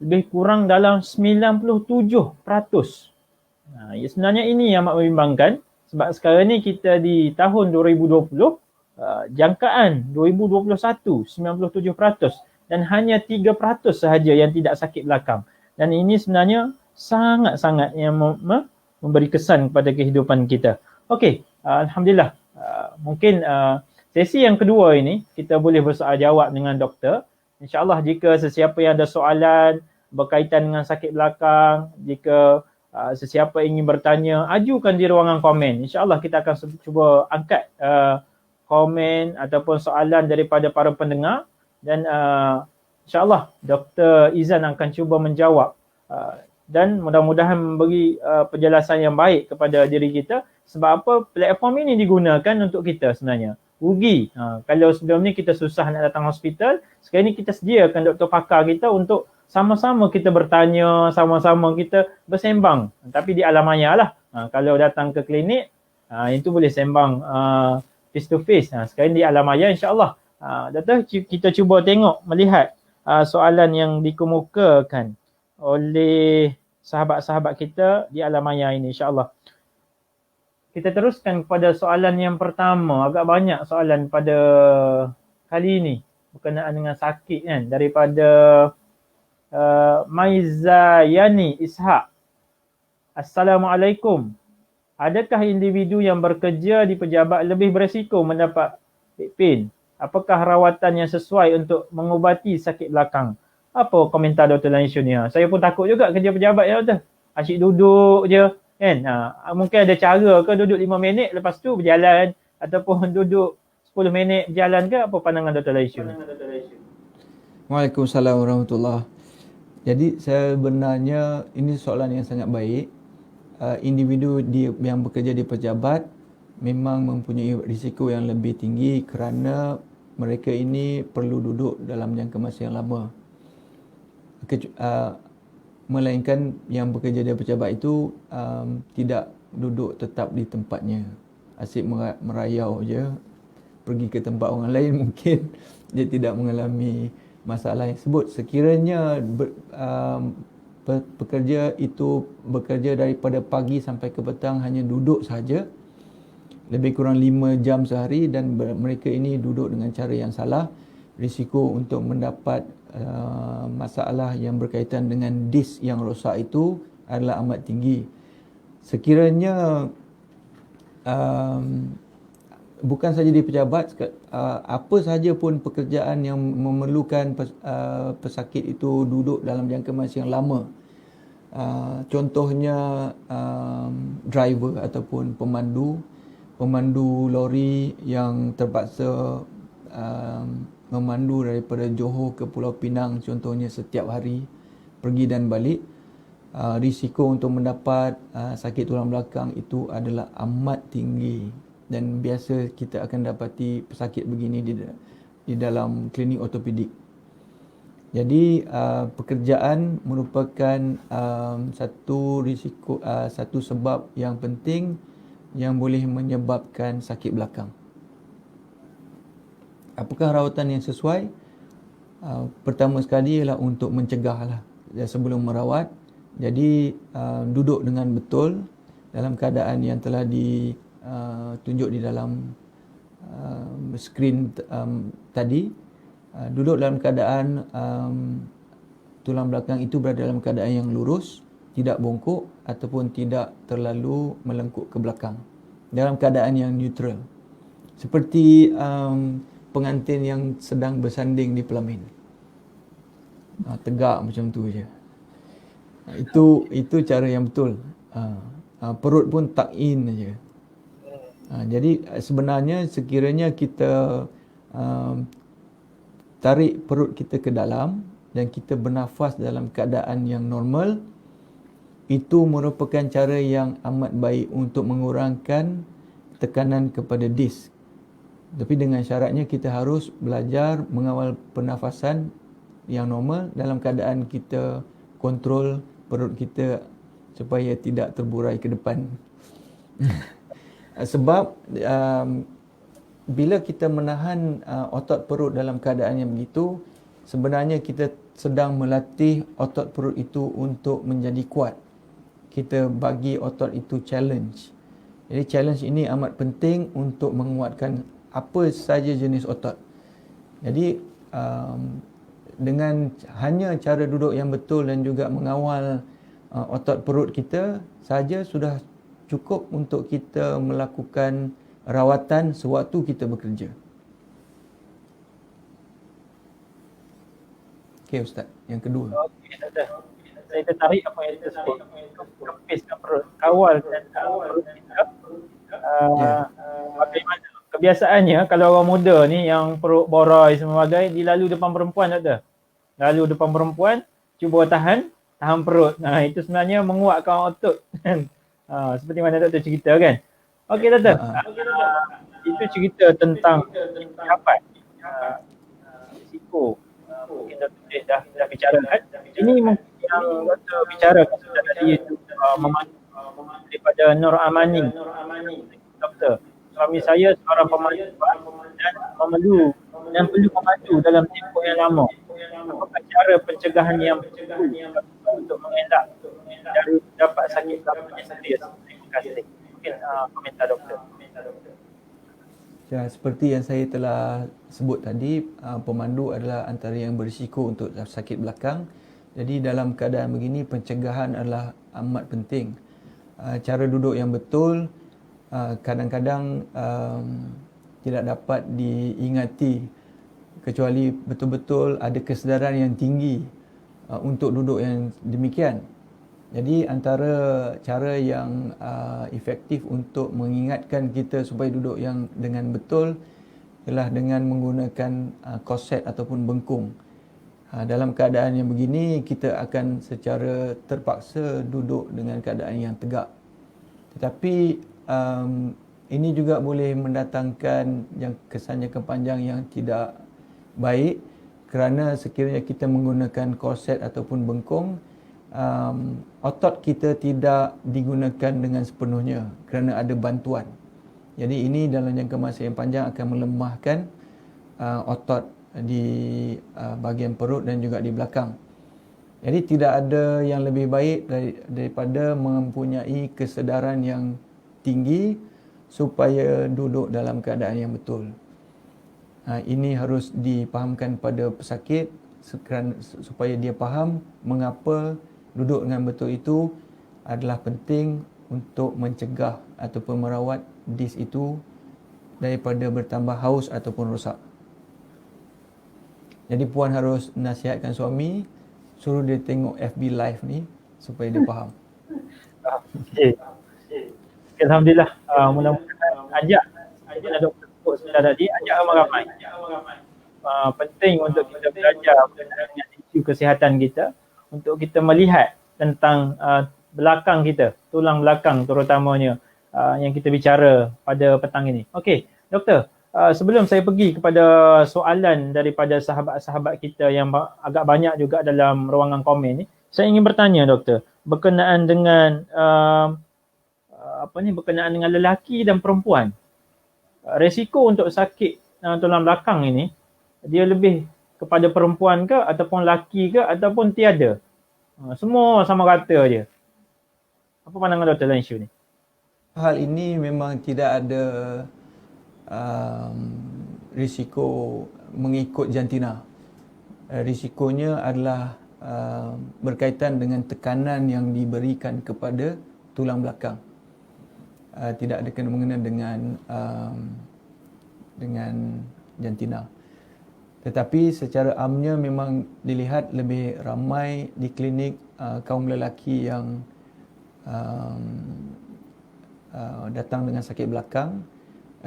Speaker 1: lebih kurang dalam 97%. Sebenarnya ini yang amat membimbangkan sebab sekarang ni kita di tahun 2020, jangkaan 2021 97% dan hanya 3% sahaja yang tidak sakit belakang. Dan ini sebenarnya sangat-sangat yang memberi kesan kepada kehidupan kita. Okey, alhamdulillah. Mungkin sesi yang kedua ini kita boleh bersoal jawab dengan doktor. InsyaAllah jika sesiapa yang ada soalan berkaitan dengan sakit belakang, jika sesiapa ingin bertanya, ajukan di ruangan komen. InsyaAllah kita akan cuba angkat komen ataupun soalan daripada para pendengar dan InsyaAllah Dr. Izan akan cuba menjawab dan mudah-mudahan memberi penjelasan yang baik kepada diri kita. Sebab apa? Platform ini digunakan untuk kita sebenarnya. Rugi. Kalau sebelum ni kita susah nak datang hospital, sekarang ni kita sediakan doktor pakar kita untuk sama-sama kita bertanya, sama-sama kita bersembang. Tapi di alam maya lah. Kalau datang ke klinik, itu boleh sembang face to face. Sekarang di alam maya insyaAllah. Doktor, kita cuba tengok, melihat soalan yang dikemukakan oleh sahabat-sahabat kita di alam maya ini insyaAllah. Kita teruskan kepada soalan yang pertama. Agak banyak soalan pada kali ini berkenaan dengan sakit kan, daripada Maizayani Ishak. Assalamualaikum. Adakah individu yang bekerja di pejabat lebih beresiko mendapat back pain? Apakah rawatan yang sesuai untuk mengubati sakit belakang? Apa komentar Dr. Lanishu ni? Saya pun takut juga kerja pejabat ya Dr. Asyik duduk je kan. Mungkin ada cara ke duduk 5 minit lepas tu berjalan, ataupun duduk 10 minit berjalan ke? Apa pandangan Dr. Lanishu?
Speaker 2: Waalaikumsalam warahmatullahi. Jadi sebenarnya ini soalan yang sangat baik. Individu yang bekerja di pejabat memang mempunyai risiko yang lebih tinggi kerana mereka ini perlu duduk dalam jangka masa yang lama. Melainkan yang bekerja di pejabat itu tidak duduk tetap di tempatnya. Asyik merayau je, pergi ke tempat orang lain mungkin dia tidak mengalami masalah yang sebut. Sekiranya pekerja itu bekerja daripada pagi sampai ke petang hanya duduk saja, lebih kurang 5 jam sehari, dan mereka ini duduk dengan cara yang salah, risiko untuk mendapat masalah yang berkaitan dengan disk yang rosak itu adalah amat tinggi. Sekiranya bukan saja di pejabat, apa sahaja pun pekerjaan yang memerlukan pesakit itu duduk dalam jangka masa yang lama. Contohnya driver ataupun pemandu lori yang terpaksa memandu daripada Johor ke Pulau Pinang contohnya setiap hari, pergi dan balik. risiko untuk mendapat sakit tulang belakang itu adalah amat tinggi, dan biasa kita akan dapati pesakit begini di dalam klinik ortopedik. Jadi pekerjaan merupakan satu risiko, satu sebab yang penting yang boleh menyebabkan sakit belakang. Apakah rawatan yang sesuai? Pertama sekali ialah untuk mencegah lah sebelum merawat. Jadi duduk dengan betul dalam keadaan yang telah ditunjuk di dalam skrin tadi. Duduk dalam keadaan tulang belakang itu berada dalam keadaan yang lurus, tidak bongkok ataupun tidak terlalu melengkuk ke belakang, dalam keadaan yang neutral, seperti pengantin yang sedang bersanding di pelamin. Tegak macam tu je. Itu cara yang betul. Perut pun tuck in aja. Jadi sebenarnya sekiranya kita tarik perut kita ke dalam dan kita bernafas dalam keadaan yang normal, itu merupakan cara yang amat baik untuk mengurangkan tekanan kepada disk. Tapi dengan syaratnya kita harus belajar mengawal pernafasan yang normal dalam keadaan kita kontrol perut kita supaya tidak terburai ke depan. Sebab bila kita menahan otot perut dalam keadaan yang begitu, sebenarnya kita sedang melatih otot perut itu untuk menjadi kuat. Kita bagi otot itu challenge. Jadi challenge ini amat penting untuk menguatkan apa saja jenis otot. Jadi dengan hanya cara duduk yang betul dan juga mengawal otot perut kita saja sudah cukup untuk kita melakukan rawatan sewaktu kita bekerja. Okey Ustaz, yang kedua.
Speaker 1: Okey, Ustaz. Saya tertarik apa yang kita sebut. Kepiskan perut, kawal perut kita. Bagaimana kebiasaannya kalau orang muda ni yang perut borai sebagainya, dia lalu depan perempuan, tak ada? Lalu depan perempuan, cuba tahan perut. Itu sebenarnya menguatkan otot. Seperti mana doktor cerita kan. Okey doktor. Itu cerita tentang dapat risiko. Kita dah bicara kan. Ini mungkin yang doktor bicarakan tadi itu memandu daripada Nur Amani. Doktor, suami saya seorang pemandu dan perlu memandu dalam tempoh yang lama. Apakah cara pencegahan yang betul untuk mengelak dari dapat sakit belakang yang serius? Terima kasih. Mungkin komentar doktor.
Speaker 2: Ya, seperti yang saya telah sebut tadi, pemandu adalah antara yang berisiko untuk sakit belakang. Jadi dalam keadaan begini, pencegahan adalah amat penting. Cara duduk yang betul kadang-kadang tidak dapat diingati kecuali betul-betul ada kesedaran yang tinggi untuk duduk yang demikian. Jadi antara cara yang efektif untuk mengingatkan kita supaya duduk yang dengan betul ialah dengan menggunakan korset ataupun bengkung. Dalam keadaan yang begini, kita akan secara terpaksa duduk dengan keadaan yang tegak. Tetapi ini juga boleh mendatangkan yang kesan jangka panjang yang tidak baik, kerana sekiranya kita menggunakan korset ataupun bengkung, otot kita tidak digunakan dengan sepenuhnya kerana ada bantuan. Jadi ini dalam jangka masa yang panjang akan melemahkan otot di bahagian perut dan juga di belakang. Jadi tidak ada yang lebih baik daripada mempunyai kesedaran yang tinggi supaya duduk dalam keadaan yang betul. Ini harus dipahamkan pada pesakit supaya dia faham mengapa duduk dengan betul itu adalah penting untuk mencegah ataupun merawat disk itu daripada bertambah haus ataupun rosak. Jadi puan harus nasihatkan suami, suruh dia tengok FB Live ni supaya dia faham.
Speaker 1: Okay. Alhamdulillah, mudah-mudahan ajak doktor sebut sebentar tadi, ajak ramai-ramai. Penting untuk kita belajar dengan isu kesihatan kita, untuk kita melihat tentang belakang kita, tulang belakang terutamanya yang kita bicara pada petang ini. Okey, doktor, sebelum saya pergi kepada soalan daripada sahabat-sahabat kita yang agak banyak juga dalam ruangan komen ni, saya ingin bertanya doktor, berkenaan dengan berkenaan dengan lelaki dan perempuan. Resiko untuk sakit tulang belakang ini, dia lebih kepada perempuan ke ataupun lelaki ke ataupun tiada? Semua sama rata je. Apa pandangan doktor dalam isu ni?
Speaker 2: Hal ini memang tidak ada risiko mengikut jantina. Risikonya adalah berkaitan dengan tekanan yang diberikan kepada tulang belakang. Tidak ada kena-mengena dengan jantina. Tetapi secara amnya memang dilihat lebih ramai di klinik kaum lelaki yang datang dengan sakit belakang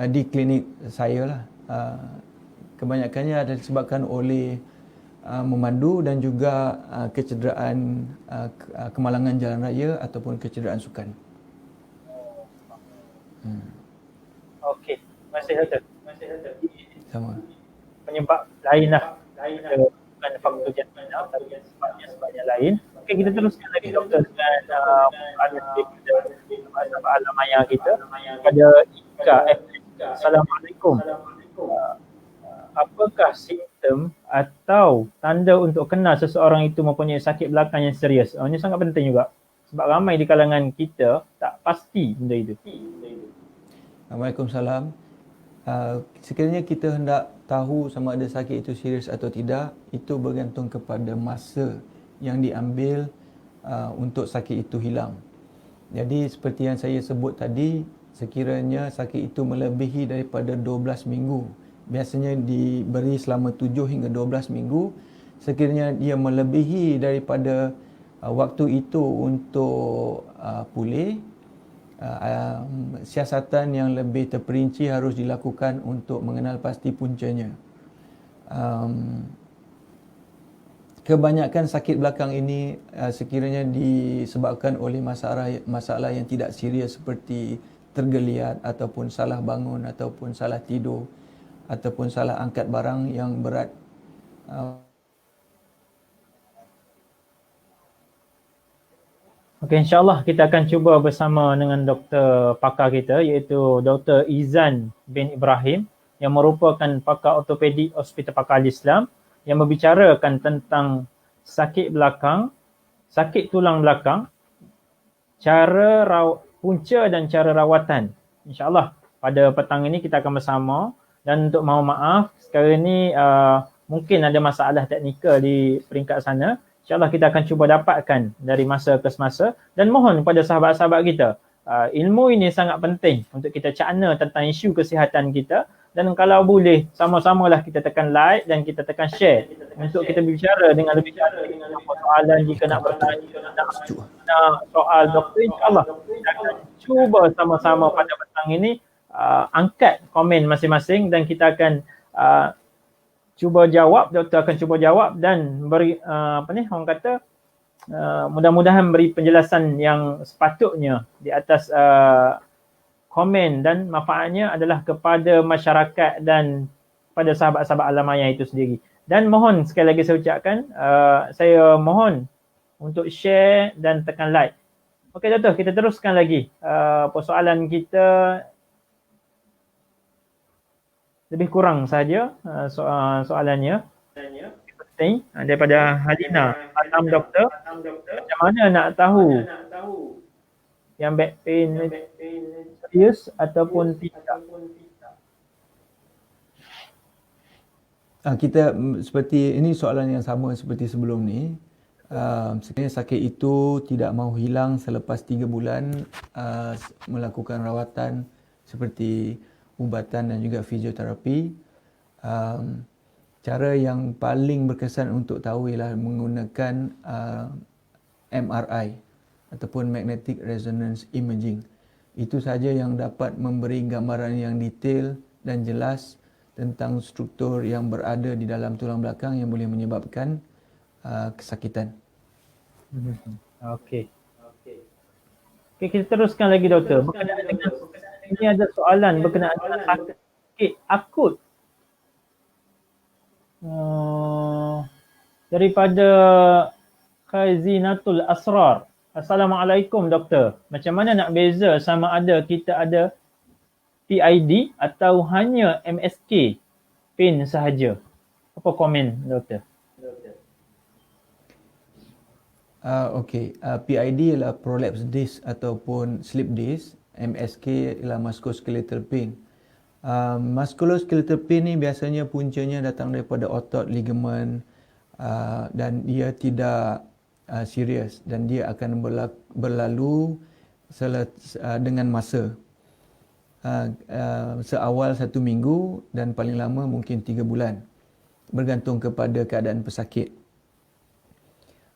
Speaker 2: di klinik saya lah. Kebanyakannya adalah disebabkan oleh memandu dan juga kecederaan kemalangan jalan raya ataupun kecederaan sukan.
Speaker 1: Okey, terima kasih doktor.
Speaker 2: Sama.
Speaker 1: Penyebab lain lah. Bukan faktor jantina tapi sebabnya lain. Okey, kita teruskan lagi doktor dengan sahabat alam maya kita pada Ika. Assalamualaikum. Apakah simptom atau tanda untuk kenal seseorang itu mempunyai sakit belakang yang serius? Ini sangat penting juga. Sebab ramai di kalangan kita tak pasti benda itu.
Speaker 2: Waalaikumsalam. Sekiranya kita hendak tahu sama ada sakit itu serius atau tidak, itu bergantung kepada masa yang diambil untuk sakit itu hilang. Jadi seperti yang saya sebut tadi, sekiranya sakit itu melebihi daripada 12 minggu, biasanya diberi selama 7 hingga 12 minggu, sekiranya dia melebihi daripada waktu itu untuk pulih, siasatan yang lebih terperinci harus dilakukan untuk mengenal pasti puncanya. Kebanyakan sakit belakang ini sekiranya disebabkan oleh masalah yang tidak serius seperti tergeliat ataupun salah bangun ataupun salah tidur ataupun salah angkat barang yang berat.
Speaker 1: Okey, insyaAllah kita akan cuba bersama dengan doktor pakar kita iaitu Dr. Izan bin Ibrahim yang merupakan pakar ortopedik Hospital Pakar Al-Islam yang membicarakan tentang sakit belakang, sakit tulang belakang, punca dan cara rawatan. InsyaAllah pada petang ini kita akan bersama dan untuk mohon maaf sekarang ni mungkin ada masalah teknikal di peringkat sana. InsyaAllah kita akan cuba dapatkan dari masa ke semasa dan mohon kepada sahabat-sahabat kita, ilmu ini sangat penting untuk kita cakna tentang isu kesihatan kita dan kalau boleh sama-samalah kita tekan like dan kita tekan share untuk kita berbicara dengan lebih apa soalan jika nak bertanya nak soal doktor, insyaAllah kita akan cuba sama-sama pada petang ini angkat komen masing-masing dan kita akan cuba jawab, doktor akan cuba jawab dan beri orang kata mudah-mudahan beri penjelasan yang sepatutnya di atas komen dan manfaatnya adalah kepada masyarakat dan pada sahabat-sahabat alam maya itu sendiri. Dan mohon sekali lagi saya ucapkan, saya mohon untuk share dan tekan like. Okey doktor, kita teruskan lagi persoalan kita. Lebih kurang saja soalannya. Penting daripada Halina. Alam doktor, macam mana nak tahu yang back pain serius ataupun tidak?
Speaker 2: Kita seperti ini soalan yang sama seperti sebelum ni. Sekiranya sakit itu tidak mahu hilang selepas 3 bulan melakukan rawatan seperti ubatan dan juga fizioterapi, cara yang paling berkesan untuk tahu ialah menggunakan MRI ataupun Magnetic Resonance Imaging. Itu saja yang dapat memberi gambaran yang detail dan jelas tentang struktur yang berada di dalam tulang belakang yang boleh menyebabkan kesakitan.
Speaker 1: Okey. Okey, kita teruskan lagi doktor. Berkenaan dengan ini ada soalan berkenaan dengan sakit akut. Daripada Khazinatul Asrar. Assalamualaikum doktor. Macam mana nak beza sama ada kita ada PID atau hanya MSK pain sahaja? Apa komen doktor?
Speaker 2: PID ialah prolapse disc ataupun slip disc. MSK ialah musculoskeletal pain. Musculoskeletal pain ni biasanya puncanya datang daripada otot, ligamen, dan dia tidak serius dan dia akan berlalu dengan masa. Seawal 1 minggu dan paling lama mungkin 3 bulan, bergantung kepada keadaan pesakit.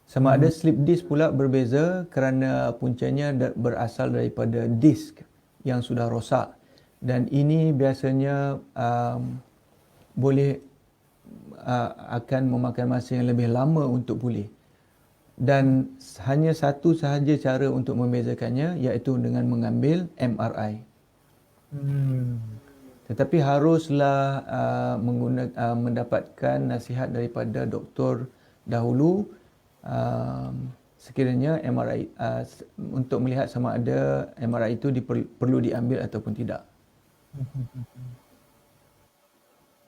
Speaker 2: Sama ada slip disc pula berbeza kerana puncanya berasal daripada disk yang sudah rosak, dan ini biasanya boleh akan memakan masa yang lebih lama untuk pulih. Dan hanya satu sahaja cara untuk membezakannya, iaitu dengan mengambil MRI. Tetapi haruslah mendapatkan nasihat daripada doktor dahulu sekiranya MRI untuk melihat sama ada MRI itu perlu diambil ataupun tidak.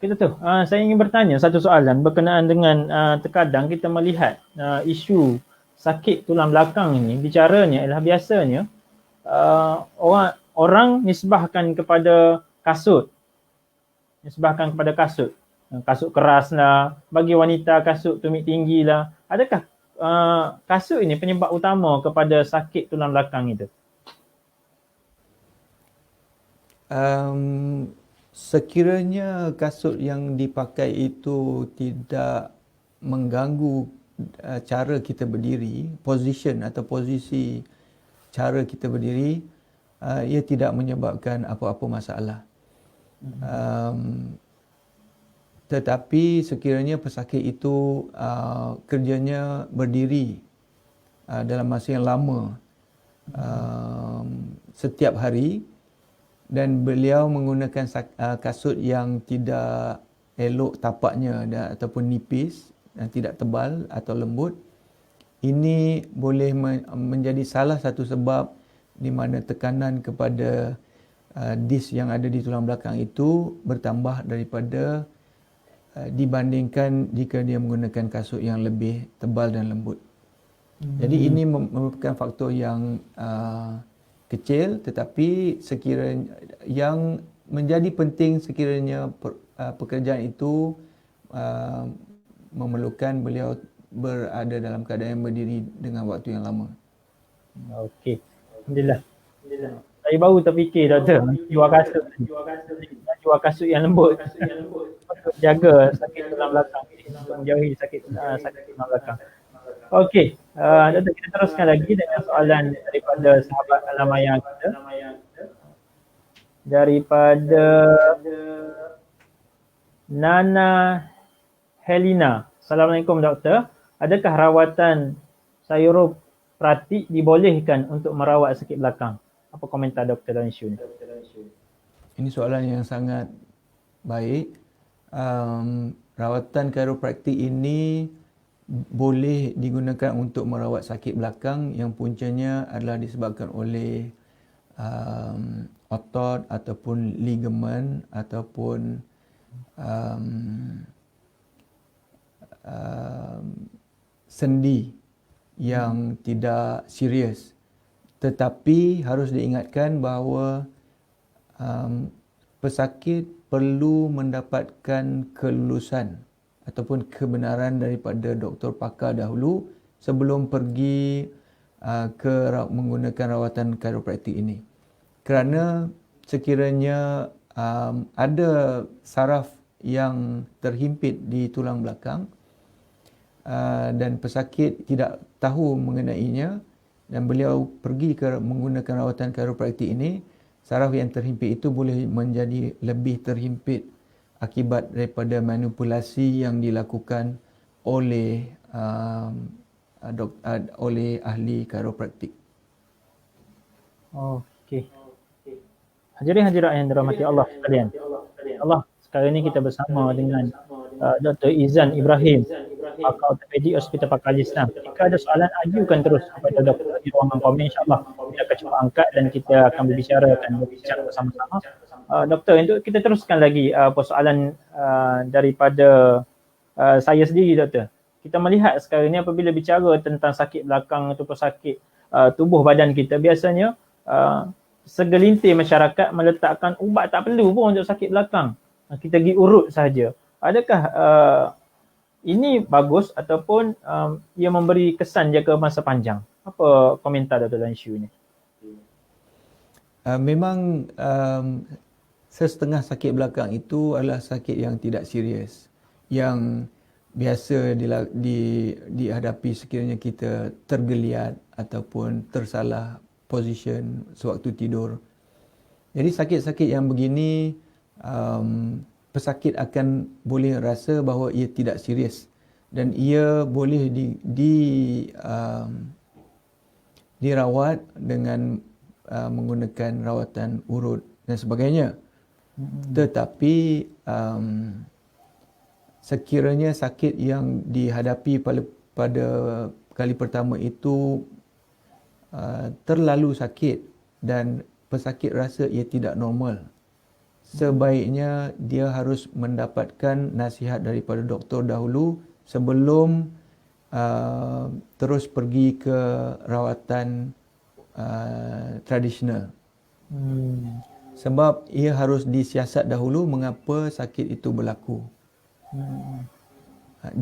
Speaker 1: Kita tu, saya ingin bertanya satu soalan berkenaan dengan terkadang kita melihat isu sakit tulang belakang ini, bicaranya ialah biasanya orang nisbahkan kepada kasut. Kasut keras lah, bagi wanita kasut tumit tinggi lah. Adakah kasut ini penyebab utama kepada sakit tulang belakang itu?
Speaker 2: Sekiranya kasut yang dipakai itu tidak mengganggu cara kita berdiri, posisi cara kita berdiri, ia tidak menyebabkan apa-apa masalah. Tetapi sekiranya pesakit itu kerjanya berdiri dalam masa yang lama, setiap hari, dan beliau menggunakan kasut yang tidak elok tapaknya ataupun nipis dan tidak tebal atau lembut, ini boleh menjadi salah satu sebab di mana tekanan kepada disk yang ada di tulang belakang itu bertambah daripada dibandingkan jika dia menggunakan kasut yang lebih tebal dan lembut. Jadi ini merupakan faktor yang kecil, tetapi sekiranya yang menjadi penting sekiranya pekerjaan itu memerlukan beliau berada dalam keadaan yang berdiri dengan waktu yang lama.
Speaker 1: Okey. Alhamdulillah. Saya baru terfikir doktor, jual kasut yang lembut. Untuk jaga sakit tulang belakang, untuk menjauhi sakit tulang belakang. Okey, doktor, kita teruskan lagi dengan soalan daripada sahabat Alamaya kita. Daripada Nana Helena. Assalamualaikum doktor. Adakah rawatan chiropratik dibolehkan untuk merawat sakit belakang? Apa komentar doktor dalam isu ini?
Speaker 2: Ini soalan yang sangat baik. Rawatan chiropratik ini boleh digunakan untuk merawat sakit belakang yang puncanya adalah disebabkan oleh otot ataupun ligamen ataupun sendi yang tidak serius. Tetapi harus diingatkan bahawa pesakit perlu mendapatkan kelulusan ataupun kebenaran daripada doktor pakar dahulu sebelum pergi menggunakan rawatan chiropratik ini. Kerana sekiranya ada saraf yang terhimpit di tulang belakang dan pesakit tidak tahu mengenainya dan beliau pergi menggunakan rawatan chiropratik ini, saraf yang terhimpit itu boleh menjadi lebih terhimpit akibat daripada manipulasi yang dilakukan oleh oleh ahli chiropraktik.
Speaker 1: Okey. Hadirin hadirat yang dirahmati Allah sekalian. Allah, sekarang ini kita bersama dengan Dr. Izan Ibrahim, pakar ortopedi Hospital Pakar Islam. Jika ada soalan, ajukan terus kepada doktor di ruangan komen, insyaAllah kita akan cuba angkat dan kita akan berbicara bersama-sama. Doktor, untuk kita teruskan lagi persoalan daripada saya sendiri, doktor. Kita melihat sekarang ni apabila bicara tentang sakit belakang ataupun sakit tubuh badan kita, biasanya segelintir masyarakat meletakkan ubat tak perlu pun untuk sakit belakang. Kita pergi urut sahaja. Adakah ini bagus ataupun ia memberi kesan jangka masa panjang? Apa komentar dalam isu ini?
Speaker 2: Memang setengah sakit belakang itu adalah sakit yang tidak serius, yang biasa dihadapi sekiranya kita tergeliat ataupun tersalah position sewaktu tidur. Jadi sakit-sakit yang begini, pesakit akan boleh rasa bahawa ia tidak serius dan ia boleh dirawat dengan menggunakan rawatan urut dan sebagainya. Tetapi sekiranya sakit yang dihadapi pada kali pertama itu terlalu sakit dan pesakit rasa ia tidak normal, sebaiknya dia harus mendapatkan nasihat daripada doktor dahulu sebelum terus pergi ke rawatan tradisional. Sebab ia harus disiasat dahulu mengapa sakit itu berlaku.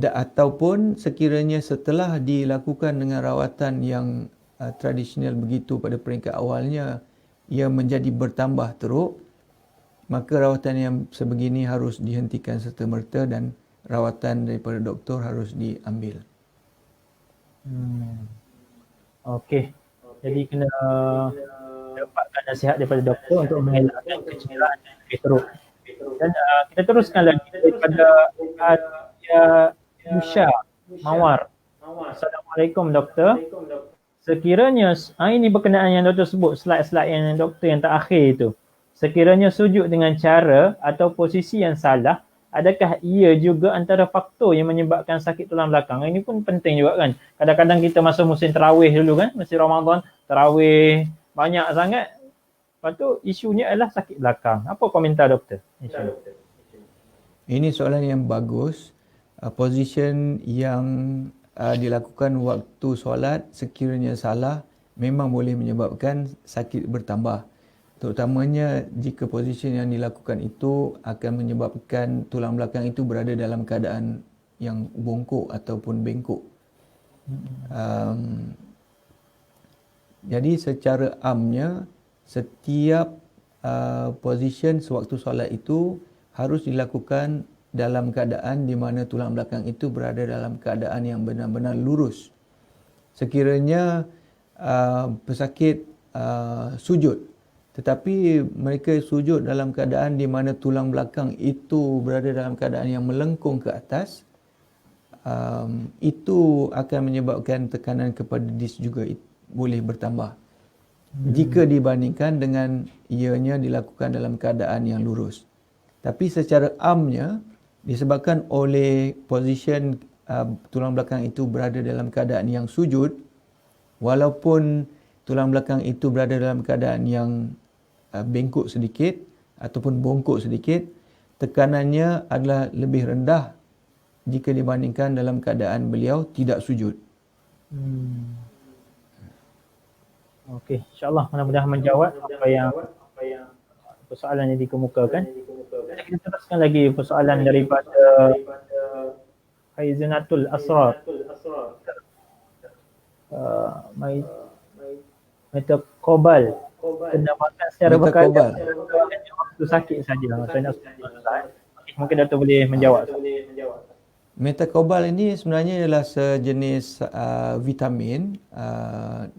Speaker 2: Ataupun sekiranya setelah dilakukan dengan rawatan yang tradisional begitu pada peringkat awalnya, ia menjadi bertambah teruk, maka rawatan yang sebegini harus dihentikan serta-merta dan rawatan daripada doktor harus diambil.
Speaker 1: Okey. Jadi kena dapatkan nasihat daripada doktor untuk mengelakkan kecederaan yang teruk. Dan kita teruskan lagi daripada Musya Mawar. Assalamualaikum doktor. Sekiranya, ini berkenaan yang doktor sebut, slide-slide yang doktor yang terakhir itu. Sekiranya sujud dengan cara atau posisi yang salah, adakah ia juga antara faktor yang menyebabkan sakit tulang belakang? Ini pun penting juga kan. Kadang-kadang kita masa musim tarawih dulu kan, musim Ramadan, tarawih banyak sangat. Lepas tu isunya adalah sakit belakang. Apa komentar doktor?
Speaker 2: Ini soalan yang bagus. Position yang dilakukan waktu solat sekiranya salah memang boleh menyebabkan sakit bertambah. Terutamanya jika position yang dilakukan itu akan menyebabkan tulang belakang itu berada dalam keadaan yang bongkok ataupun bengkok. Jadi secara amnya setiap position sewaktu solat itu harus dilakukan dalam keadaan di mana tulang belakang itu berada dalam keadaan yang benar-benar lurus. Sekiranya pesakit sujud, tetapi mereka sujud dalam keadaan di mana tulang belakang itu berada dalam keadaan yang melengkung ke atas, itu akan menyebabkan tekanan kepada disk juga boleh bertambah. Jika dibandingkan dengan ianya dilakukan dalam keadaan yang lurus. Tapi secara amnya, disebabkan oleh position tulang belakang itu berada dalam keadaan yang sujud, walaupun tulang belakang itu berada dalam keadaan yang bengkok sedikit ataupun bongkok sedikit, tekanannya adalah lebih rendah jika dibandingkan dalam keadaan beliau tidak sujud.
Speaker 1: Okey, insya-Allah mudah-mudahan menjawab apa yang persoalan yang dikemukakan. Kita teruskan lagi persoalan daripada Haizanatul Asrar. Metacobal. Kena makan secara berkala. Waktu sakit saja. Mungkin Dato' boleh menjawab.
Speaker 2: Metacobal ini sebenarnya adalah sejenis vitamin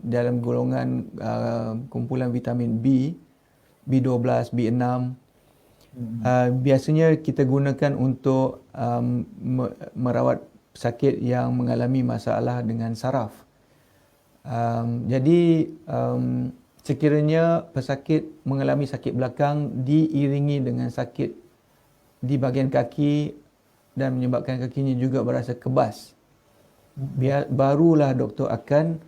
Speaker 2: dalam golongan kumpulan vitamin B, B12, B6. Biasanya kita gunakan untuk merawat pesakit yang mengalami masalah dengan saraf. Jadi sekiranya pesakit mengalami sakit belakang diiringi dengan sakit di bahagian kaki dan menyebabkan kakinya juga berasa kebas, barulah doktor akan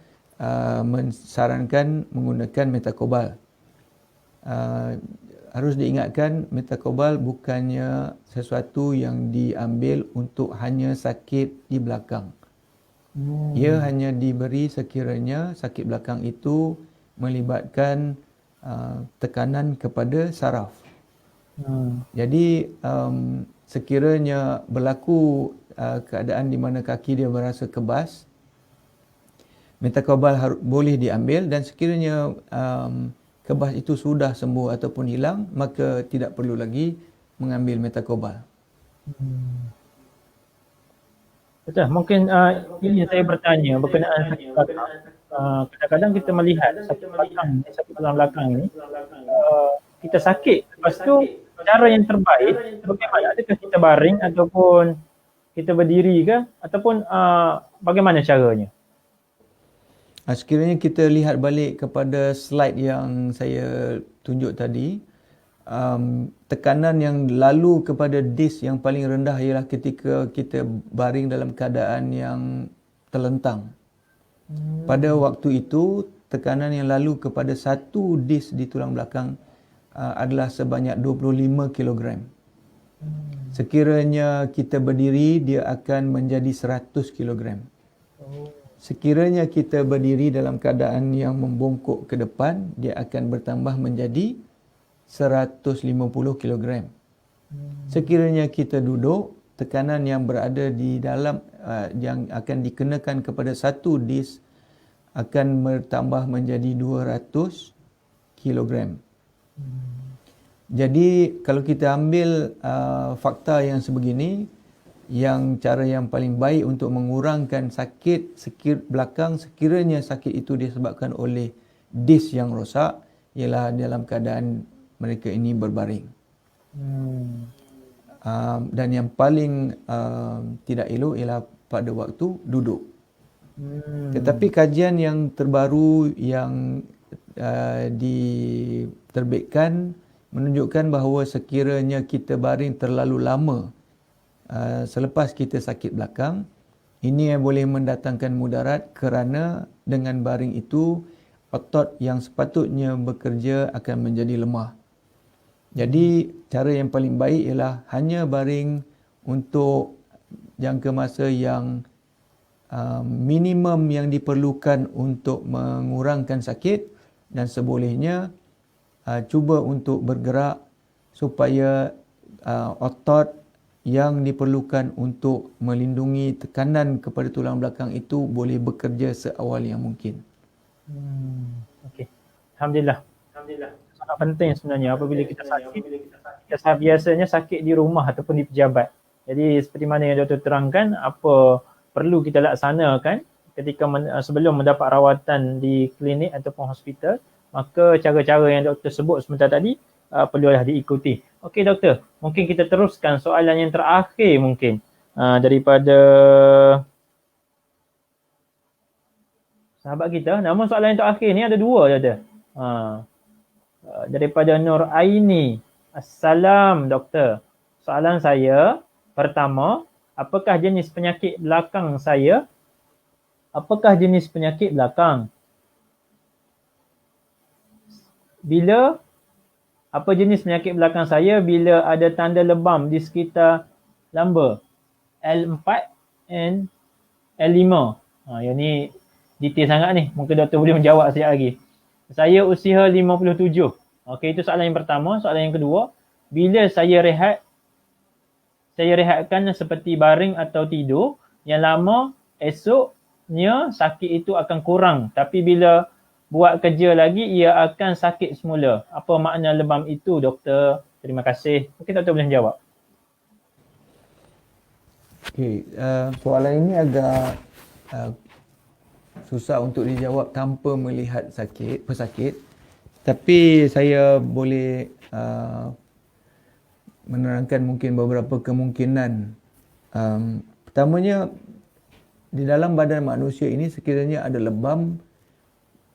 Speaker 2: mensarankan menggunakan Metacobal. Harus diingatkan, Metacobal bukannya sesuatu yang diambil untuk hanya sakit di belakang. Ia hanya diberi sekiranya sakit belakang itu melibatkan tekanan kepada saraf. Jadi sekiranya berlaku keadaan di mana kaki dia berasa kebas, Metacobal boleh diambil, dan sekiranya kebas itu sudah sembuh ataupun hilang, maka tidak perlu lagi mengambil Metacobal.
Speaker 1: Betul. Mungkin ini saya bertanya berkenaan sakit belakang. Kadang-kadang kita melihat sakit tulang belakang ini, kita sakit. Lepas tu cara yang terbaik bagaimana? Adakah kita baring ataupun kita berdiri ke, ataupun bagaimana caranya?
Speaker 2: Sekiranya kita lihat balik kepada slide yang saya tunjuk tadi, tekanan yang lalu kepada disk yang paling rendah ialah ketika kita baring dalam keadaan yang terlentang. Pada waktu itu, tekanan yang lalu kepada satu disk di tulang belakang adalah sebanyak 25 kg. Sekiranya kita berdiri, dia akan menjadi 100 kg. Sekiranya kita berdiri dalam keadaan yang membongkok ke depan, dia akan bertambah menjadi 150 kg. Sekiranya kita duduk, tekanan yang berada di dalam yang akan dikenakan kepada satu disk akan bertambah menjadi 200 kg. Jadi kalau kita ambil fakta yang sebegini, cara yang paling baik untuk mengurangkan sakit belakang sekiranya sakit itu disebabkan oleh disk yang rosak ialah dalam keadaan mereka ini berbaring. Dan yang paling tidak elok ialah pada waktu duduk. Tetapi kajian yang terbaru yang diterbitkan menunjukkan bahawa sekiranya kita baring terlalu lama selepas kita sakit belakang, ini yang boleh mendatangkan mudarat kerana dengan baring itu otot yang sepatutnya bekerja akan menjadi lemah. Jadi cara yang paling baik ialah hanya baring untuk jangka masa yang minimum yang diperlukan untuk mengurangkan sakit, dan sebolehnya cuba untuk bergerak supaya otot yang diperlukan untuk melindungi tekanan kepada tulang belakang itu boleh bekerja seawal yang mungkin.
Speaker 1: Okey. Alhamdulillah. Sangat penting sebenarnya apabila kita sakit, kita biasanya sakit di rumah ataupun di pejabat. Jadi seperti mana yang doktor terangkan, apa perlu kita laksanakan ketika sebelum mendapat rawatan di klinik ataupun hospital, maka cara-cara yang doktor sebut sebentar tadi perlulah diikuti. Okey doktor, mungkin kita teruskan soalan yang terakhir mungkin daripada sahabat kita. Namun soalan yang terakhir ni ada dua doktor. Daripada Nur Aini. Assalam doktor. Soalan saya pertama, apakah jenis penyakit belakang saya? Apakah jenis penyakit belakang? Apa jenis penyakit belakang saya bila ada tanda lebam di sekitar lumbar L4 and L5? Yang ni detail sangat ni. Mungkin doktor boleh menjawab sekejap lagi. Saya usia 57. Okey, itu soalan yang pertama. Soalan yang kedua, bila saya rehatkan seperti baring atau tidur, yang lama esoknya sakit itu akan kurang. Tapi bila buat kerja lagi, ia akan sakit semula. Apa makna lebam itu, doktor? Terima kasih. Mungkin doktor boleh jawab.
Speaker 2: Okey, soalan ini agak susah untuk dijawab tanpa melihat pesakit. Tapi saya boleh menerangkan mungkin beberapa kemungkinan. Pertamanya, di dalam badan manusia ini sekiranya ada lebam,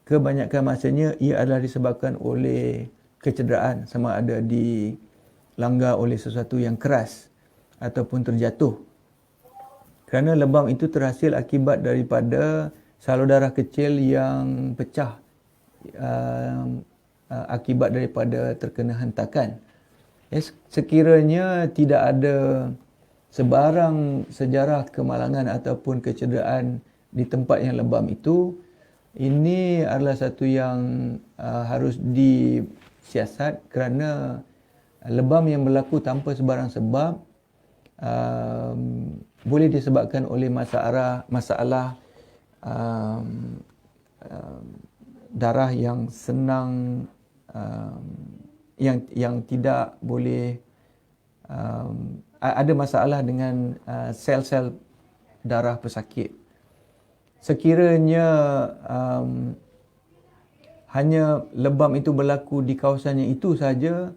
Speaker 2: kebanyakan masanya ia adalah disebabkan oleh kecederaan, sama ada dilanggar oleh sesuatu yang keras ataupun terjatuh. Kerana lebam itu terhasil akibat daripada salur darah kecil yang pecah akibat daripada terkena hentakan. Sekiranya tidak ada sebarang sejarah kemalangan ataupun kecederaan di tempat yang lebam itu, ini adalah satu yang harus disiasat, kerana lebam yang berlaku tanpa sebarang sebab boleh disebabkan oleh masalah darah yang senang, yang tidak boleh, ada masalah dengan sel-sel darah pesakit. Sekiranya hanya lebam itu berlaku di kawasannya itu saja,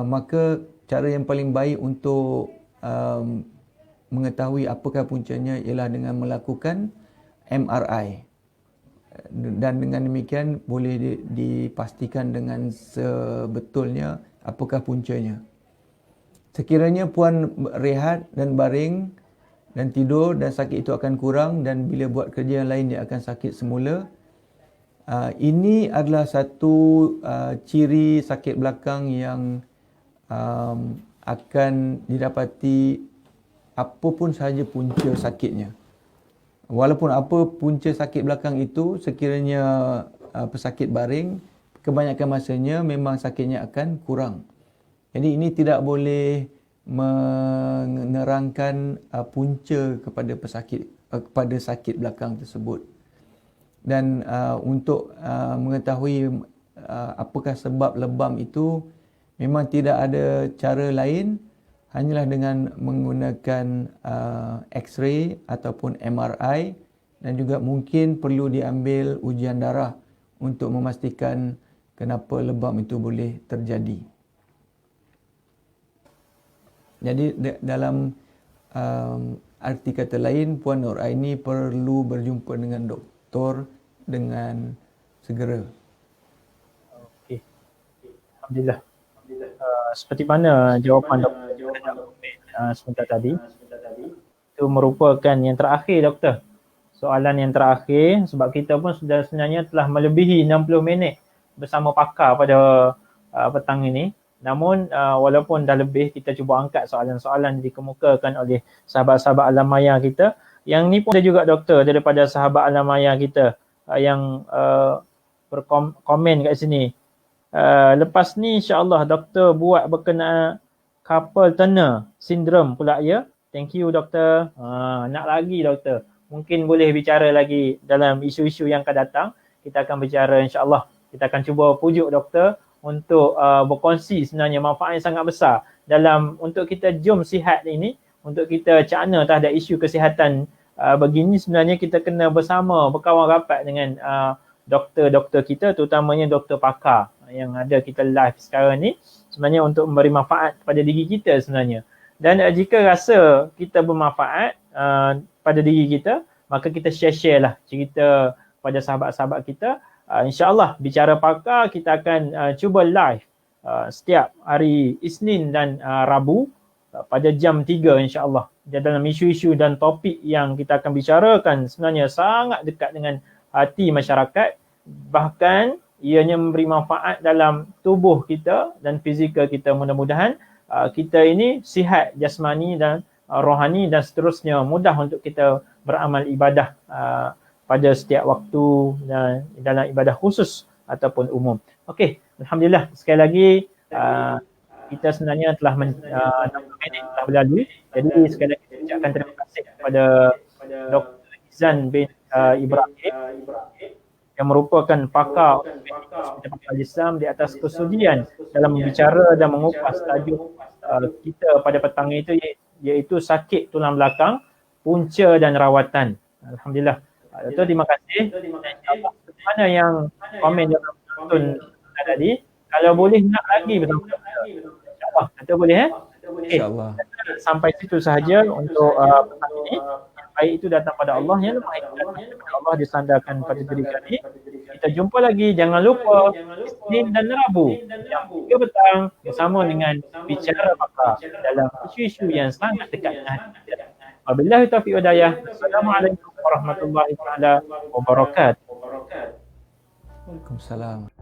Speaker 2: maka cara yang paling baik untuk mengetahui apakah puncanya ialah dengan melakukan MRI. Dan dengan demikian boleh dipastikan dengan sebetulnya apakah puncanya. Sekiranya puan rehat dan baring dan tidur dan sakit itu akan kurang, dan bila buat kerja yang lain dia akan sakit semula. Ini adalah satu ciri sakit belakang yang akan didapati apapun sahaja punca sakitnya. Walaupun apa punca sakit belakang itu, sekiranya pesakit baring, kebanyakan masanya memang sakitnya akan kurang. Jadi ini tidak boleh menerangkan punca kepada pesakit, kepada sakit belakang tersebut. Dan untuk mengetahui apakah sebab lebam itu, memang tidak ada cara lain, hanyalah dengan menggunakan X-ray ataupun MRI, dan juga mungkin perlu diambil ujian darah untuk memastikan kenapa lebam itu boleh terjadi. Jadi dalam arti kata lain, Puan Nur Aini perlu berjumpa dengan doktor dengan segera.
Speaker 1: Okey. Alhamdulillah. Seperti mana jawapan doktor sebentar tadi, itu merupakan yang terakhir doktor. Soalan yang terakhir, sebab kita pun sudah sebenarnya telah melebihi 60 minit bersama pakar pada petang ini. Namun walaupun dah lebih, kita cuba angkat soalan-soalan yang dikemukakan oleh sahabat-sahabat Alam Maya kita. Yang ni pun ada juga doktor daripada sahabat Alam Maya kita yang berkomen kat sini. Lepas ni insya-Allah doktor buat berkenaan carpal tunnel syndrome pula ya. Thank you doktor. Nak lagi doktor. Mungkin boleh bicara lagi dalam isu-isu yang akan datang. Kita akan bicara insya-Allah. Kita akan cuba pujuk doktor untuk berkongsi sebenarnya manfaat yang sangat besar dalam untuk kita jom sihat ini, untuk kita cakna terhadap isu kesihatan begini. Sebenarnya kita kena bersama, berkawan rapat dengan doktor-doktor kita, terutamanya doktor pakar yang ada kita live sekarang ni, sebenarnya untuk memberi manfaat kepada diri kita sebenarnya. Dan jika rasa kita bermanfaat pada diri kita, maka kita share-share lah cerita pada sahabat-sahabat kita. InsyaAllah bicara pakar kita akan cuba live setiap hari Isnin dan Rabu pada jam 3 insyaAllah. Dalam isu-isu dan topik yang kita akan bicarakan sebenarnya sangat dekat dengan hati masyarakat. Bahkan ianya memberi manfaat dalam tubuh kita dan fizikal kita. Mudah-mudahan kita ini sihat jasmani dan rohani dan seterusnya, mudah untuk kita beramal ibadah pada setiap waktu dan dalam ibadah khusus ataupun umum. Okey, alhamdulillah sekali lagi kita sebenarnya telah 60 minit telah berlalu. Jadi sekali lagi saya ucapkan terima kasih kepada Dr. Izan bin Ibrahim yang merupakan pakar Islam di atas kesudian dalam berbicara dan mengupas tajuk kita pada petang itu, iaitu sakit tulang belakang, punca dan rawatan. Alhamdulillah. Doktor, terima kasih. Mana yang komen dalam nonton tadi, kalau boleh nak lagi bersama doktor. InsyaAllah. Doktor boleh Okay.
Speaker 2: InsyaAllah.
Speaker 1: Sampai situ sahaja untuk petang ini. baik itu datang pada Allah yang Maha Esa. Allah disandarkan pada diri kami. Kita jumpa lagi, jangan lupa Isnin dan Rabu jam 3 petang bersama dengan bicara pakar dalam isu-isu yang sangat dekat dengan hati kita. Wabillahi taufiq wal hidayah. Assalamualaikum warahmatullahi wabarakatuh.
Speaker 2: Waalaikumsalam.